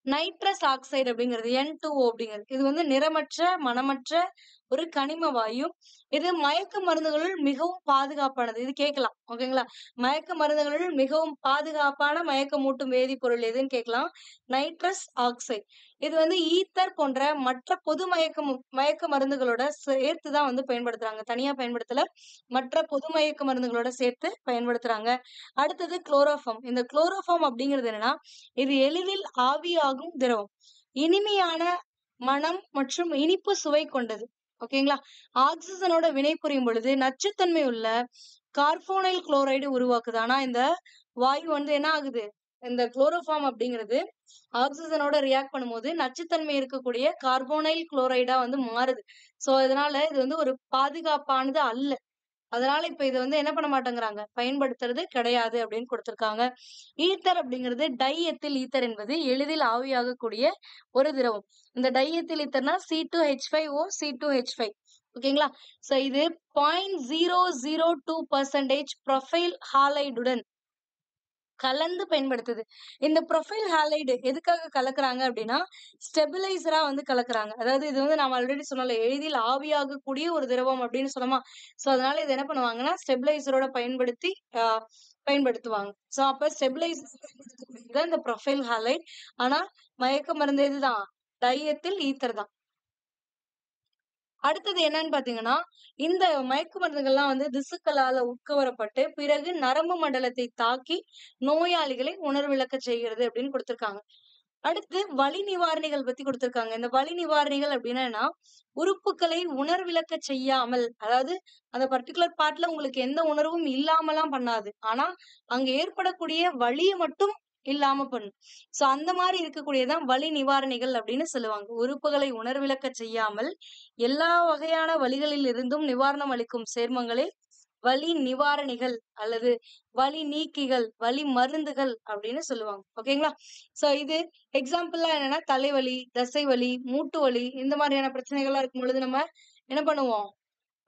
நைட்ரஸ் ஆக்சைடு அப்படிங்கிறது N2O அப்படிங்கிறது. இது வந்து நிறமற்ற, மணமற்ற ஒரு கனிம வாயு. இது மயக்க மருந்துகளுள் மிகவும் பாதுகாப்பானது. இது கேட்கலாம். ஓகேங்களா? மயக்க மருந்துகளுள் மிகவும் பாதுகாப்பான மயக்கமூட்டும் வேதிப்பொருள் எதுன்னு கேட்கலாம். Nitrous oxide. இது வந்து ஈத்தர் போன்ற மற்ற பொது மயக்க மருந்துகளோட சேர்த்து தான் வந்து பயன்படுத்துறாங்க. தனியா பயன்படுத்தல. மற்ற பொது மயக்க மருந்துகளோட சேர்த்து பயன்படுத்துறாங்க. அடுத்தது குளோரோஃபார்ம். இந்த குளோரோஃபார்ம் அப்படிங்கிறது என்னன்னா, இது எளிதில் ஆவியாகும் திரவம். இனிமையான மணம் மற்றும் இனிப்பு சுவை கொண்டது. ஓகேங்களா? ஆக்ஸிஜனோட வினைபுரியும் பொழுது நச்சுத்தன்மை உள்ள கார்போனைல் குளோரைடு உருவாக்குது. ஆனா இந்த வாயு வந்து என்ன ஆகுது? இந்த குளோரோஃபார்ம் அப்படிங்கிறது ஆக்ஸிஜனோட ரியாக்ட் பண்ணும்போது நச்சுத்தன்மை இருக்கக்கூடிய கார்போனைல் குளோரைடா வந்து மாறுது. சோ இதனால இது வந்து ஒரு பாதுகாப்பானது அல்ல. அதனால இப்ப இத வந்து என்ன பண்ண மாட்டேங்கிறாங்க, பயன்படுத்துறது கிடையாது அப்படின்னு குடுத்திருக்காங்க. ஈத்தர் அப்படிங்கிறது டைஎத்தில் ஈத்தர் என்பது எளிதில் ஆவியாகக்கூடிய ஒரு திரவம். இந்த டைஎத்தில் ஈத்தர்னா C2H5O C2H5. ஓகேங்களா? சோ இது 0.002% ப்ரொபைல் ஹாலைடுடன் கலந்து பயன்படுத்துது. இந்த ப்ரொபைல் ஹாலைடு எதுக்காக கலக்குறாங்க அப்படின்னா, ஸ்டெபிலைசரா வந்து கலக்குறாங்க. அதாவது இது வந்து நாம ஆல்ரெடி சொன்னோம்ல, எளிதில் ஆவியாகக்கூடிய ஒரு திரவம் அப்படின்னு சொன்னோமா? சோ அதனால இத என்ன பண்ணுவாங்கன்னா, ஸ்டெபிலைசரோட பயன்படுத்தி அ பயன்படுத்துவாங்க. சோ அப்ப ஸ்டெபிலைசர் பயன்படுத்தக்கூடியது இந்த ப்ரொபைல் ஹாலைட். ஆனா மயக்க மருந்து எதுதான்? டைஎத்தில் ஈத்தர் தான். அடுத்தது என்னன்னு பார்த்தீங்கன்னா, இந்த மயக்கு மருந்துகள்லாம் வந்து திசுக்களால உட்கவரப்பட்டு, பிறகு நரம்பு மண்டலத்தை தாக்கி நோயாளிகளை உணர்விழக்கச் செய்கிறது அப்படின்னு குடுத்திருக்காங்க. அடுத்து வலி நிவாரணிகள் பத்தி குடுத்திருக்காங்க. இந்த வலி நிவாரணிகள் அப்படின்னா, உறுப்புகளை உணர்விழக்கச் செய்யாமல், அதாவது அந்த பர்ட்டிகுலர் பார்ட்ல உங்களுக்கு எந்த உணர்வும் இல்லாமலாம் பண்ணாது. ஆனா, அங்க ஏற்படக்கூடிய வலிய மட்டும் இல்லாம பண்ணும். சோ அந்த மாரி இருக்கக்கூடியதான் வலி நிவாரணிகள் அப்படின்னு சொல்லுவாங்க. உறுப்புகளை உணர்விழக்கச் செய்யாமல், எல்லா வகையான வலிகளில் இருந்தும் நிவாரணம் அளிக்கும் சேர்மங்களே வலி நிவாரணிகள் அல்லது வலி நீக்கிகள், வலி மருந்துகள் அப்படின்னு சொல்லுவாங்க. ஓகேங்களா? சோ இது எக்ஸாம்பிள்லாம் என்னன்னா, தலைவலி, தசைவலி, மூட்டு வலி இந்த மாதிரியான பிரச்சனைகள்லாம் இருக்கும் பொழுது நம்ம என்ன பண்ணுவோம்?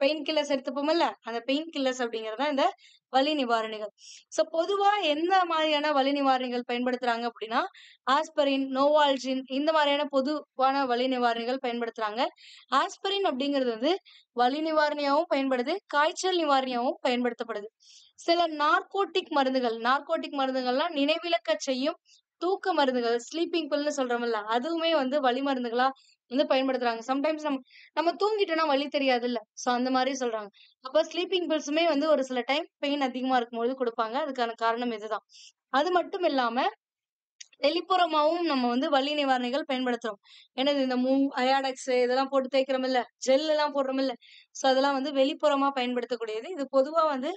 பெயின் கில்லர்ஸ் எடுத்துப்போம்ல, அந்த பெயின் கில்லர்ஸ் அப்படிங்கிறது தான் இந்த வலி நிவாரணிகள். சோ பொதுவா எந்த மாதிரியான வலி நிவாரணிகள் பயன்படுத்துறாங்க அப்படின்னா, ஆஸ்பிரின், நோவால்ஜின் இந்த மாதிரியான பொதுவான வலி நிவாரணிகள் பயன்படுத்துறாங்க. ஆஸ்பிரின் அப்படிங்கிறது வந்து வலி நிவாரணியாவும் பயன்படுது, காய்ச்சல் நிவாரணியாவும் பயன்படுத்தப்படுது. சில நார்கோட்டிக் மருந்துகள்னா நினைவிழக்கச் செய்யும் தூக்க மருந்துகள், ஸ்லீப்பிங் பில்ன்னு சொல்றோம்ல, அதுவுமே வந்து வலி மருந்துகளா வந்து பயன்படுத்துறாங்க. சம்டைம்ஸ் நம்ம தூங்கிட்டோம்னா வலி தெரியாதுல்ல. சோ அந்த மாரி சொல்றாங்க. அப்ப ஸ்லீப்பிங் பில்ஸுமே வந்து ஒரு சில டைம் பெயின் அதிகமா இருக்கும்பொழுது குடுப்பாங்க. அதுக்கான காரணம் இதுதான். அது மட்டும் இல்லாம வெளிப்புறமாவும் நம்ம வந்து வலி நிவாரணிகள் பயன்படுத்துறோம். என்னது இந்த அயாடெக்ஸ் இதெல்லாம் போட்டு தேய்க்கிறோம்ல, ஜெல் எல்லாம் போடுறோம்ல. சோ அதெல்லாம் வந்து வெளிப்புறமா பயன்படுத்தக்கூடியது. இது பொதுவா வந்து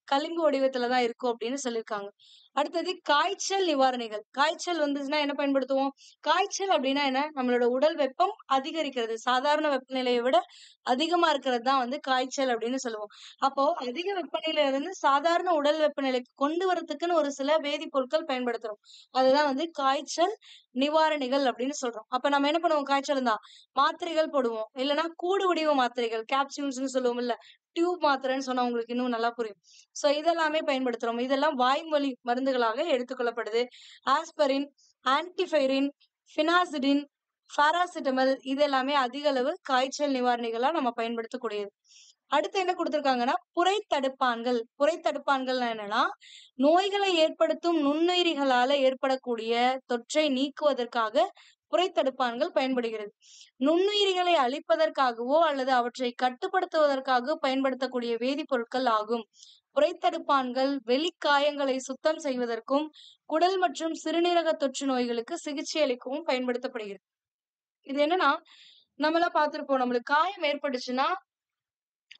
களிம்பு வடிவத்துல தான் இருக்கும் அப்படின்னு சொல்லியிருக்காங்க. அடுத்தது காய்ச்சல் நிவாரணிகள். காய்ச்சல் வந்துச்சுன்னா என்ன பயன்படுத்துவோம்? காய்ச்சல் அப்படின்னா என்ன? நம்மளோட உடல் வெப்பம் அதிகரிக்கிறது. சாதாரண வெப்பநிலையை விட அதிகமா இருக்கிறது தான் வந்து காய்ச்சல் அப்படின்னு சொல்லுவோம். அப்போ அதிக வெப்பநிலையில இருந்து சாதாரண உடல் வெப்பநிலைக்கு கொண்டு வரதுக்குன்னு ஒரு சில வேதிப்பொருட்கள் பயன்படுத்துறோம். அதுதான் வந்து காய்ச்சல் நிவாரணிகள் அப்படின்னு சொல்றோம். அப்ப நம்ம என்ன பண்ணுவோம் காய்ச்சல் இருந்தா? மாத்திரைகள் போடுவோம். இல்லன்னா கூடு வடிவ மாத்திரைகள், கேப்சூல்ஸ்ன்னு சொல்லுவோம்ல. டியூப் மாத்திரைன்னு சொன்னா உங்களுக்கு இன்னும் நல்லா புரியும். சோ இதெல்லாமே பயன்படுத்துறோம். இதெல்லாம் வாய்வழி மருந்துகளாக எடுத்துக்கொள்ளப்படுது. ஆஸ்பிரின், ஆன்டிபைரின், பினாசிடின், பாராசிட்டமல் இது எல்லாமே அதிக அளவு காய்ச்சல் நிவாரணிகளா நம்ம பயன்படுத்தக்கூடியது. அடுத்து என்ன குடுத்திருக்காங்கன்னா, புரைத்தடுப்பான்கள். புரைத்தடுப்பான்கள்னா என்னன்னா, நோய்களை ஏற்படுத்தும் நுண்ணுயிரிகளால ஏற்படக்கூடிய தொற்றை நீக்குவதற்காக புரைத்தடுப்பான்கள் பயன்படுகிறது. நுண்ணுயிரிகளை அழிப்பதற்காகவோ அல்லது அவற்றை கட்டுப்படுத்துவதற்காக பயன்படுத்தக்கூடிய வேதிப்பொருட்கள் ஆகும். புரைத்தடுப்பான்கள் வெளிக்காயங்களை சுத்தம் செய்வதற்கும், குடல் மற்றும் சிறுநீரக தொற்று நோய்களுக்கு சிகிச்சை அளிக்கவும் பயன்படுத்தப்படுகிறது. இது என்னன்னா, நம்மலாம் பார்த்திருப்போம். நம்மளுக்கு காயம் ஏற்பட்டுச்சுன்னா,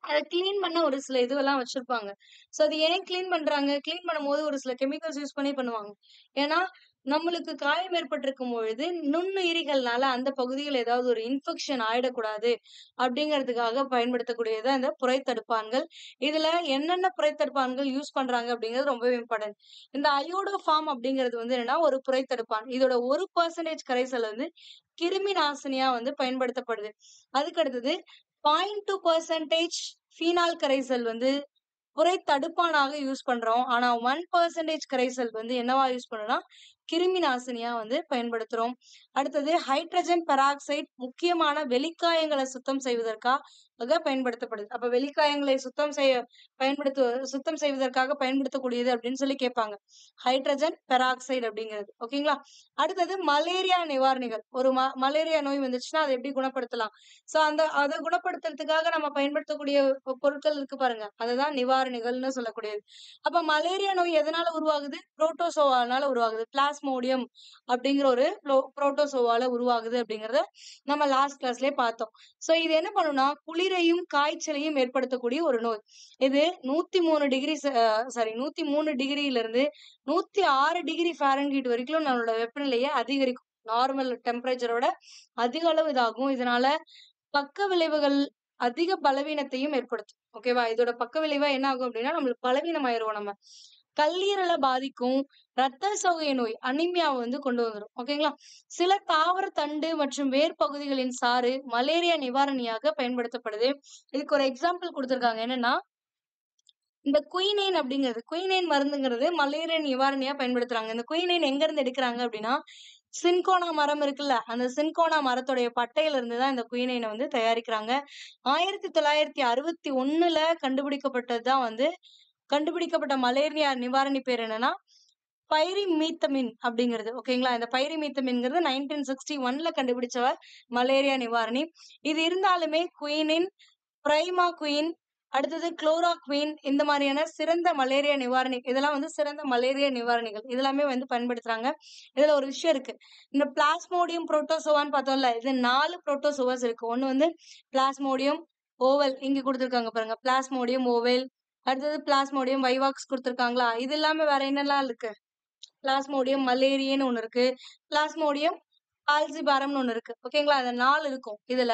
அத கிளீன் பண்ண ஒரு சில இதுவெல்லாம் வச்சிருப்பாங்க. சோ அது ஏன் கிளீன் பண்றாங்க? கிளீன் பண்ணும்போது ஒரு சில கெமிக்கல்ஸ் யூஸ் பண்ணி பண்ணுவாங்க. ஏன்னா, நம்மளுக்கு காயம் ஏற்பட்டிருக்கும் பொழுது நுண்ணுயிரிகள்னால அந்த பகுதியில ஏதாவது ஒரு இன்ஃபெக்ஷன் ஆயிடக்கூடாது அப்படிங்கிறதுக்காக பயன்படுத்தக்கூடியது தான் இந்த புரைத்தடுப்பான்கள். இதுல என்னென்ன புரைத்தடுப்பான்கள் யூஸ் பண்றாங்க அப்படிங்கிறது ரொம்பவே இம்பார்ட்டன்ட். இந்த அயோடோஃபார்ம் அப்படிங்கிறது வந்து என்னன்னா ஒரு புரைத்தடுப்பான். இதோட 1% கரைசல் வந்து கிருமி நாசினியா வந்து பயன்படுத்தப்படுது. அதுக்கு அடுத்தது 0.2% ஃபீனால் கரைசல் வந்து புரைத்தடுப்பானாக யூஸ் பண்றோம். ஆனா 1% கரைசல் வந்து என்னவா யூஸ் பண்றோம்னா, கிருமி நாசினியா வந்து பயன்படுத்துறோம். அடுத்தது ஹைட்ரஜன் பெராக்சைடு முக்கியமான வெளிக்காயங்கள சுத்தம் செய்வதற்காக பயன்படுத்தப்படுது. அப்ப வெளிக்காயங்களை சுத்தம் செய்வதற்காக பயன்படுத்தக்கூடியது அப்படின்னு சொல்லி கேட்பாங்க. ஹைட்ரஜன் பெராக்சைடு அப்படிங்கிறது. ஓகேங்களா? அடுத்தது மலேரியா நிவாரணிகள். ஒரு மலேரியா நோய் வந்துச்சுன்னா, அத எப்படி குணப்படுத்தலாம்? அத குணப்படுத்துறதுக்காக நம்ம பயன்படுத்தக்கூடிய பொருட்கள் இருக்கு பாருங்க. அததான் நிவாரணிகள்னு சொல்லக்கூடியது. அப்ப மலேரியா நோய் எதனால உருவாகுது? புரோட்டோசோவானால உருவாகுது. பிளாஸ்மோடியம் அப்படிங்கிற ஒரு புரோட்டோசோவால உருவாகுது அப்படிங்கிறத நம்ம லாஸ்ட் கிளாஸ்லயே பார்த்தோம். இது என்ன பண்ணும்னா, குளிரையும் காய்ச்சலையும் ஏற்படுத்தக்கூடிய ஒரு நோய். இது 103 டிகிரியில இருந்து 106 டிகிரி ஃபாரன்ஹீட் வரைக்கும் நம்மளோட வெப்பநிலையை அதிகரிக்கும். நார்மல் டெம்பரேச்சரோட அதிக அளவு இதாகும். இதனால பக்க விளைவுகள் அதிக பலவீனத்தையும் ஏற்படுத்தும். ஓகேவா? இதோட பக்க விளைவா என்ன ஆகும் அப்படின்னா, நம்மளுக்கு பலவீனம் ஆயிருவோம் நம்ம. கல்லீரலை பாதிக்கும். ரத்த சோகை நோய் அனீமியாவை வந்து கொண்டு வந்துரும். ஓகேங்களா? சில தாவர தண்டு மற்றும் வேர் பகுதிகளின் சாறு மலேரியா நிவாரணியாக பயன்படுத்தப்படுது. இதுக்கு ஒரு எக்ஸாம்பிள் குடுத்திருக்காங்க. என்னன்னா, இந்த குயினைன் மருந்துங்கிறது மலேரியா நிவாரணியா பயன்படுத்துறாங்க. இந்த குயினைன் எங்க இருந்து எடுக்குறாங்க அப்படின்னா, சின்கோனா மரம் இருக்குல்ல, அந்த சின்கோனா மரத்துடைய பட்டையில இருந்து தான் இந்த குயினைன வந்து தயாரிக்கிறாங்க. 1961ல கண்டுபிடிக்கப்பட்ட மலேரியா நிவாரணி பேர் என்னன்னா, பைரிமீத்தமின் அப்படிங்கிறது. ஓகேங்களா? இந்த பைரிமீத்தமின்ங்கிறது 1961ல கண்டுபிடிச்ச மலேரியா நிவாரணி. இது இருந்தாலுமே குயினின், பிரைமாகுயின், அடுத்தது குளோராகுயின் இந்த மாதிரியான சிறந்த மலேரியா நிவாரணி இதெல்லாம் வந்து சிறந்த மலேரியா நிவாரணிகள். இதெல்லாமே வந்து பயன்படுத்துறாங்க. இதுல ஒரு விஷயம் இருக்கு. இந்த பிளாஸ்மோடியம் புரோட்டோசோவான்னு பார்த்தோம்ல, இது 4 புரோட்டோசோவாஸ் இருக்கு. ஒண்ணு வந்து பிளாஸ்மோடியம் ஓவல் இங்க குடுத்திருக்காங்க பாருங்க. பிளாஸ்மோடியம் ஓவல், அடுத்தது பிளாஸ்மோடியம் வைவாக்ஸ் குடுத்திருக்காங்களா? இது இல்லாம வேற என்னெல்லாம் இருக்கு? பிளாஸ்மோடியம் மலேரியன்னு ஒண்ணு இருக்கு. பிளாஸ்மோடியம் பால்சிபாரம்னு ஒண்ணு இருக்கு. ஓகேங்களா? அது 4 இருக்கும். இதுல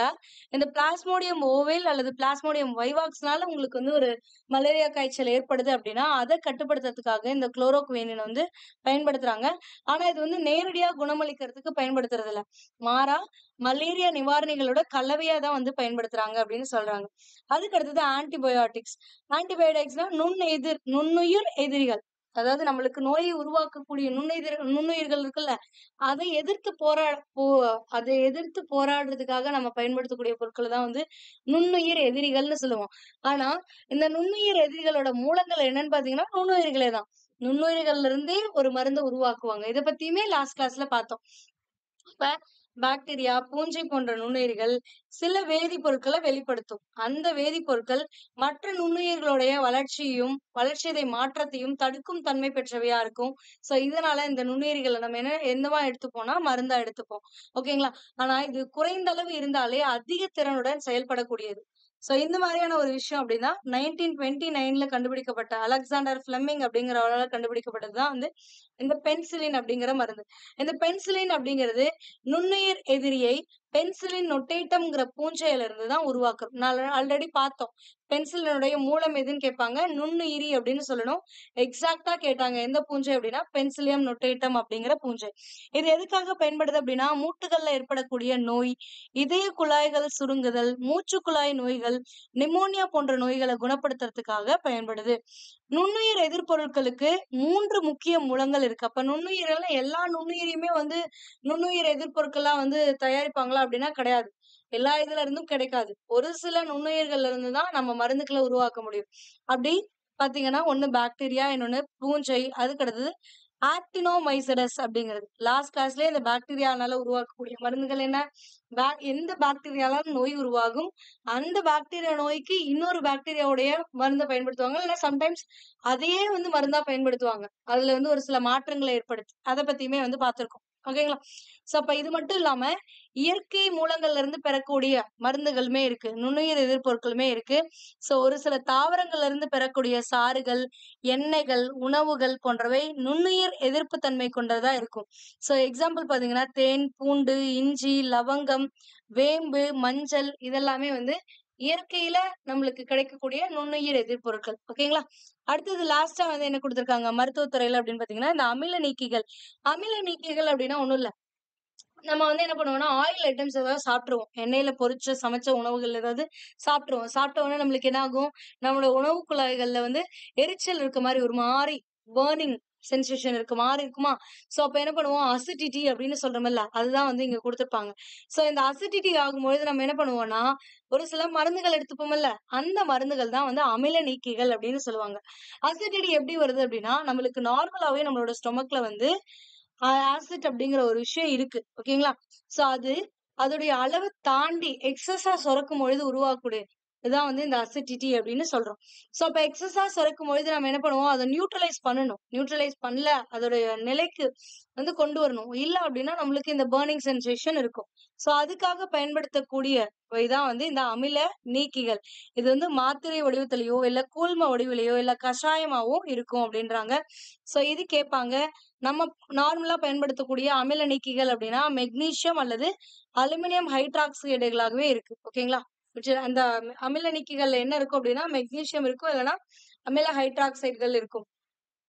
இந்த பிளாஸ்மோடியம் ஓவேல் அல்லது பிளாஸ்மோடியம் வைவாக்ஸ்னால உங்களுக்கு வந்து ஒரு மலேரியா காய்ச்சல் ஏற்படுது அப்படின்னா, அத கட்டுப்படுத்துறதுக்காக இந்த குளோரோகுயினின வந்து பயன்படுத்துறாங்க. ஆனா இது வந்து நேரடியா குணமளிக்கிறதுக்கு பயன்படுத்துறது இல்ல. மாறா மலேரியா நிவாரணிகளோட கலவையா தான் வந்து பயன்படுத்துறாங்க அப்படின்னு சொல்றாங்க. அதுக்கு அடுத்தது ஆன்டிபயோட்டிக்ஸ். ஆன்டிபயோட்டிக்ஸ்னா நுண்ணுயிர் எதிரிகள். அதாவது நம்மளுக்கு நோயை உருவாக்கக்கூடிய நுண்ணுயிர்கள் இருக்குல்ல, அதை எதிர்த்து போரா போ அதை எதிர்த்து போராடுறதுக்காக நம்ம பயன்படுத்தக்கூடிய பொருட்கள தான் வந்து நுண்ணுயிர் எதிரிகள்னு சொல்லுவோம். ஆனா, இந்த நுண்ணுயிர் எதிரிகளோட மூலங்கள் என்னன்னு பார்த்தீங்கன்னா, நுண்ணுயிர்களே தான். நுண்ணுயிர்கள்ல இருந்தே ஒரு மருந்த உருவாக்குவாங்க. இத பத்தியுமே லாஸ்ட் கிளாஸ்ல பார்த்தோம். இப்ப பாக்டீரியா, பூஞ்சை போன்ற நுண்ணுயிர்கள் சில வேதிப்பொருட்கள வெளிப்படுத்தும். அந்த வேதிப்பொருட்கள் மற்ற நுண்ணுயிர்களுடைய வளர்ச்சிதை மாற்றத்தையும் தடுக்கும் தன்மை பெற்றவையா இருக்கும். இதனால இந்த நுண்ணுயிரிகள நம்ம என்னவா எடுத்துப்போம்னா, மருந்தா எடுத்துப்போம். ஓகேங்களா? ஆனா இது குறைந்த அளவு இருந்தாலே அதிக திறனுடன் செயல்படக்கூடியது. இந்த மாதிரியான ஒரு விஷயம் அப்படின்னா, 1929ல கண்டுபிடிக்கப்பட்ட அலெக்சாண்டர் பிளெமிங் அப்படிங்கிறவரால கண்டுபிடிக்கப்பட்டது தான் வந்து இந்த பென்சிலின் அப்படிங்கிற மருந்து. இந்த பென்சிலின் அப்படிங்கிறது நுண்ணுயிர் எதிரியை பென்சிலின் நொட்டேட்டம்ங்கிற பூஞ்சையில இருந்து தான் உருவாக்கும். நான் ஆல்ரெடி பார்த்தோம். பென்சிலினுடைய மூலம் எதுன்னு கேட்பாங்க. நுண்ணுயிரி அப்படின்னு சொல்லணும். எக்ஸாக்ட்டா கேட்டாங்க. எந்த பூஞ்சை அப்படின்னா, பென்சிலியம் நொட்டேட்டம் அப்படிங்கிற பூஞ்சை. இது எதுக்காக பயன்படுது அப்படின்னா, மூட்டுகள்ல ஏற்படக்கூடிய நோய், இதய குழாய்கள் சுருங்குதல், மூச்சுக் குழாய் நோய்கள், நிமோனியா போன்ற நோய்களை குணப்படுத்துறதுக்காக பயன்படுது. நுண்ணுயிர் எதிர்ப்பொருட்களுக்கு 3 முக்கிய மூலங்கள் இருக்கு. அப்ப நுண்ணுயிர்கள்ல எல்லா நுண்ணுயிரியுமே வந்து நுண்ணுயிர் எதிர்ப்பொருட்கள்லாம் வந்து தயாரிப்பாங்களா அப்படின்னா கிடையாது. எல்லா இதுல இருந்தும் கிடைக்காது. ஒரு சில நுண்ணுயிர்கள்ல இருந்து தான் நம்ம மருந்துகள உருவாக்க முடியும். அப்படி பாத்தீங்கன்னா, ஒண்ணு பாக்டீரியா, இன்னொன்னு பூஞ்சை, அதுக்கு அடுத்தது ஆக்டினோமைசிடஸ் அப்படிங்கிறது. லாஸ்ட் கிளாஸ்லயே இந்த பாக்டீரியானால உருவாக்கக்கூடிய மருந்துகள் என்ன? எந்த பாக்டீரியால நோய் உருவாகும், அந்த பாக்டீரியா நோய்க்கு இன்னொரு பாக்டீரியாவுடைய மருந்த பயன்படுத்துவாங்க. இல்ல சம்டைம்ஸ் அதையே வந்து மருந்தா பயன்படுத்துவாங்க. அதுல வந்து ஒரு சில மாற்றங்களை ஏற்படுத்தி. அத பத்தியுமே வந்து பார்த்திருக்கோம். ஓகேங்களா? சோ அப்ப இது மட்டும் இல்லாம இயற்கை மூலங்கள்ல இருந்து பெறக்கூடிய மருந்துகளுமே இருக்கு. நுண்ணுயிர் எதிர்ப்பொருட்களுமே இருக்கு. சோ ஒரு சில தாவரங்கள்ல இருந்து பெறக்கூடிய சாறுகள், எண்ணெய்கள், உணவுகள் போன்றவை நுண்ணுயிர் எதிர்ப்பு தன்மை கொண்டதா இருக்கும். சோ எக்ஸாம்பிள் பாத்தீங்கன்னா, தேன், பூண்டு, இஞ்சி, லவங்கம், வேம்பு, மஞ்சள் இதெல்லாமே வந்து இயற்கையில நம்மளுக்கு கிடைக்கக்கூடிய நுண்ணுயிர் எதிர்ப்பொருட்கள். ஓகேங்களா? அடுத்தது லாஸ்ட்டா வந்து என்ன குடுத்திருக்காங்க மருத்துவத்துறையில அப்படின்னு பாத்தீங்கன்னா, இந்த அமில நீக்கிகள். அமில நீக்கிகள் அப்படின்னா ஒண்ணும் இல்ல. நம்ம வந்து என்ன பண்ணுவோம்னா, ஆயில் ஐட்டம்ஸ் ஏதாவது சாப்பிட்டுருவோம். எண்ணெயில பொரிச்ச, சமைச்ச உணவுகள் ஏதாவது சாப்பிட்டுருவோம். சாப்பிட்ட உடனே நம்மளுக்கு என்ன ஆகும்? நம்மளோட உணவு குழாய்கள்ல வந்து எரிச்சல் இருக்க மாரி ஒரு மாரி பர்னிங் சென்சேஷன் இருக்க மாரி இருக்குமா? சோ அப்ப என்ன பண்ணுவோம்? அசிடிட்டி அப்படின்னு சொல்றோம்ல, அதுதான் வந்து இங்க குடுத்திருப்பாங்க. சோ இந்த அசிடிட்டி ஆகும்பொழுது நம்ம என்ன பண்ணுவோம்னா, ஒரு சில மருந்துகள் எடுத்துப்போம்ல, அந்த மருந்துகள் தான் வந்து அமில நீக்கிகள் அப்படின்னு சொல்லுவாங்க. அசிடிட்டி எப்படி வருது அப்படின்னா, நம்மளுக்கு நார்மலாவே நம்மளோட ஸ்டொமக்ல வந்து ஆசிட் அப்படிங்கிற ஒரு விஷயம் இருக்கு. ஓகேங்களா? சோ அதோடைய அளவு தாண்டி எக்ஸஸா சுரக்கும் பொழுது உருவாகக்கூடிய இதான் வந்து இந்த அசிடிட்டி அப்படின்னு சொல்றோம். சோ அப்ப எக்ஸஸா சுரக்கும் பொழுது நம்ம என்ன பண்ணுவோம்? அத நியூட்ரலைஸ் பண்ணணும். நியூட்ரலைஸ் பண்ணல அதோடைய நிலைக்கு வந்து கொண்டு வரணும். இல்ல அப்படின்னா நம்மளுக்கு இந்த பர்னிங் சென்சேஷன் இருக்கும். சோ அதுக்காக பயன்படுத்தக்கூடிய இதான் வந்து இந்த அமில நீக்கிகள். இது வந்து மாத்திரை வடிவத்திலயோ, இல்ல கூழ்ம வடிவிலயோ, இல்ல கஷாயமாவோ இருக்கும் அப்படின்றாங்க. சோ இது கேட்பாங்க. நம்ம நார்மலா பயன்படுத்தக்கூடிய அமில நீக்கிகள் அப்படின்னா, மெக்னீசியம் அல்லது அலுமினியம் ஹைட்ராக்சைடுகளாகவே இருக்கு. ஓகேங்களா? அந்த அமில நீக்கிகள்ல என்ன இருக்கும் அப்படின்னா, மெக்னீசியம் இருக்கும். இல்லன்னா அமில ஹைட்ராக்சைடுகள் இருக்கும்.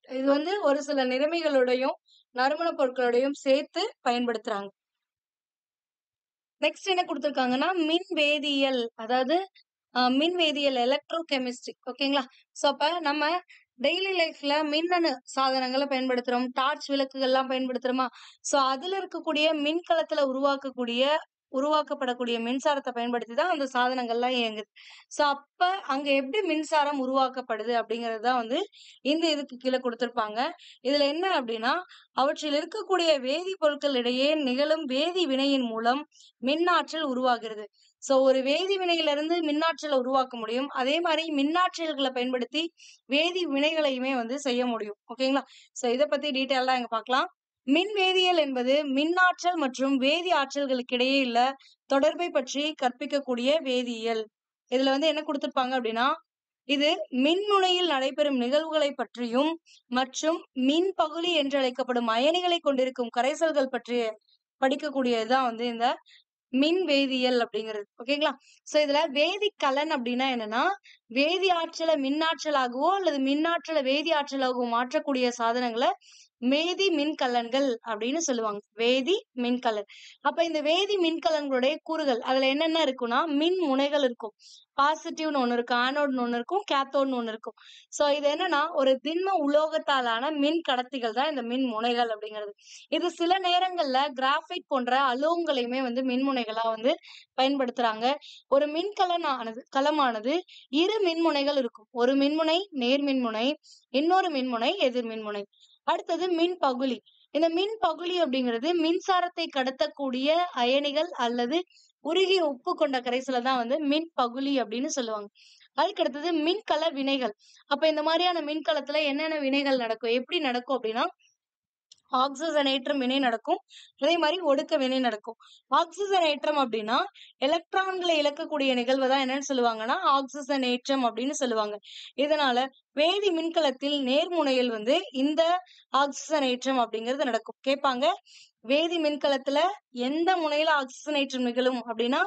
இது வந்து ஒரு சில நிறமிகளோடையும், நறுமணப் பொருட்களோடையும் சேர்த்து பயன்படுத்துறாங்க. நெக்ஸ்ட் என்ன குடுத்திருக்காங்கன்னா, மின் வேதியியல். அதாவது மின் வேதியியல் எலக்ட்ரோ கெமிஸ்ட்ரி. ஓகேங்களா? சோ அப்ப நம்ம டெய்லி லைஃப்ல மின்னணு சாதனங்கள பயன்படுத்துறோம். டார்ச் விளக்குகள்லாம் பயன்படுத்துறோமா? சோ அதுல இருக்கக்கூடிய மின்கலத்துல உருவாக்கப்படக்கூடிய மின்சாரத்த பயன்படுத்தி தான் அந்த சாதனங்கள்லாம் இயங்குது. சோ அப்ப அங்க எப்படி மின்சாரம் உருவாக்கப்படுது அப்படிங்கிறது தான் வந்து இந்த இதுக்கு கீழ குடுத்திருப்பாங்க. இதுல என்ன அப்படின்னா, அவற்றில் இருக்கக்கூடிய வேதிப்பொருட்கள் இடையே நிகழும் வேதி வினையின் மூலம் மின்னாற்றல் உருவாகிறது. சோ ஒரு வேதி வினையிலிருந்து மின்னாற்றல உருவாக்க முடியும். அதே மாரி மின்னாற்றல்கள பயன்படுத்தி வேதி வினைகளையுமே வந்து செய்ய முடியும். ஓகேங்களா? சோ இத பத்தி டீட்டெயில்டா இங்க பார்க்கலாம். மின் வேதியியல் என்பது மின்னாற்றல் மற்றும் வேதி ஆற்றல்களுக்கு இடையே உள்ள தொடர்பை பற்றி கற்பிக்கக்கூடிய வேதியியல். இதுல வந்து என்ன குடுத்திருப்பாங்க அப்படின்னா, இது மின்முனையில் நடைபெறும் நிகழ்வுகளை பற்றியும் மற்றும் மின் பகுளி என்று அழைக்கப்படும் அயனிகளை கொண்டிருக்கும் கரைசல்கள் பற்றிய படிக்கக்கூடியது தான் வந்து இந்த மின் வேதியியல் அப்படிங்கிறது. ஓகேங்களா? சோ இதுல வேதிக்கலன் அப்படின்னா என்னன்னா, வேதி ஆற்றல மின்னாற்றலாகவோ அல்லது மின்னாற்றல வேதி ஆற்றலாகவோ மாற்றக்கூடிய சாதனங்கள வேதி மின்கலன்கள் அப்படின்னு சொல்லுவாங்க. வேதி மின்கலன். அப்ப இந்த வேதி மின்கலன்களுடைய கூறுகள் அதுல என்னென்ன இருக்கும்னா, மின் முனைகள் இருக்கும். பாசிட்டிவ்னு ஒண்ணு இருக்கும், ஆனோட்ன்னு ஒண்ணு இருக்கும், கேத்தோட்ன்னு ஒண்ணு இருக்கும். சோ இது என்னன்னா, ஒரு திண்ம உலோகத்தாலான மின் கடத்திகள் தான் இந்த மின் முனைகள் அப்படிங்கிறது. இது சில நேரங்கள்ல கிராஃபைட் போன்ற அலோகங்களையுமே வந்து மின்முனைகளா வந்து பயன்படுத்துறாங்க. ஒரு களமானது 2 மின்முனைகள் இருக்கும். ஒரு மின்முனை நேர்மின்முனை, இன்னொரு மின்முனை எதிர்மின்முனை. அடுத்தது மின் பகுளி. இந்த மின் பகுளி அப்படிங்கிறது மின்சாரத்தை கடத்தக்கூடிய அயனிகள் அல்லது உருகிய உப்பு கொண்ட கரைசல தான் வந்து மின் பகுளி அப்படின்னு சொல்லுவாங்க. அதுக்கு அடுத்தது மின்கல வினைகள். அப்ப இந்த மாதிரியான மின்கலத்துல என்னென்ன வினைகள் நடக்கும்? எப்படி நடக்கும் அப்படின்னா, ஆக்சிஜனேற்றம் வினை நடக்கும். அதே மாரி ஒடுக்க வினை நடக்கும். ஆக்சிஜனேற்றம் அப்படின்னா, எலக்ட்ரான்களை இழக்கக்கூடிய நிகழ்வு தான் என்னன்னு சொல்லுவாங்கன்னா, ஆக்சிஜனேற்றம் அப்படின்னு சொல்லுவாங்க. இதனால வேதி மின்கலத்தில் நேர்முனையில் வந்து இந்த ஆக்சிஜனேற்றம் அப்படிங்கிறது நடக்கும். கேட்பாங்க, வேதி மின்கலத்துல எந்த முனையில ஆக்சிஜனேற்றம் நிகழும் அப்படின்னா,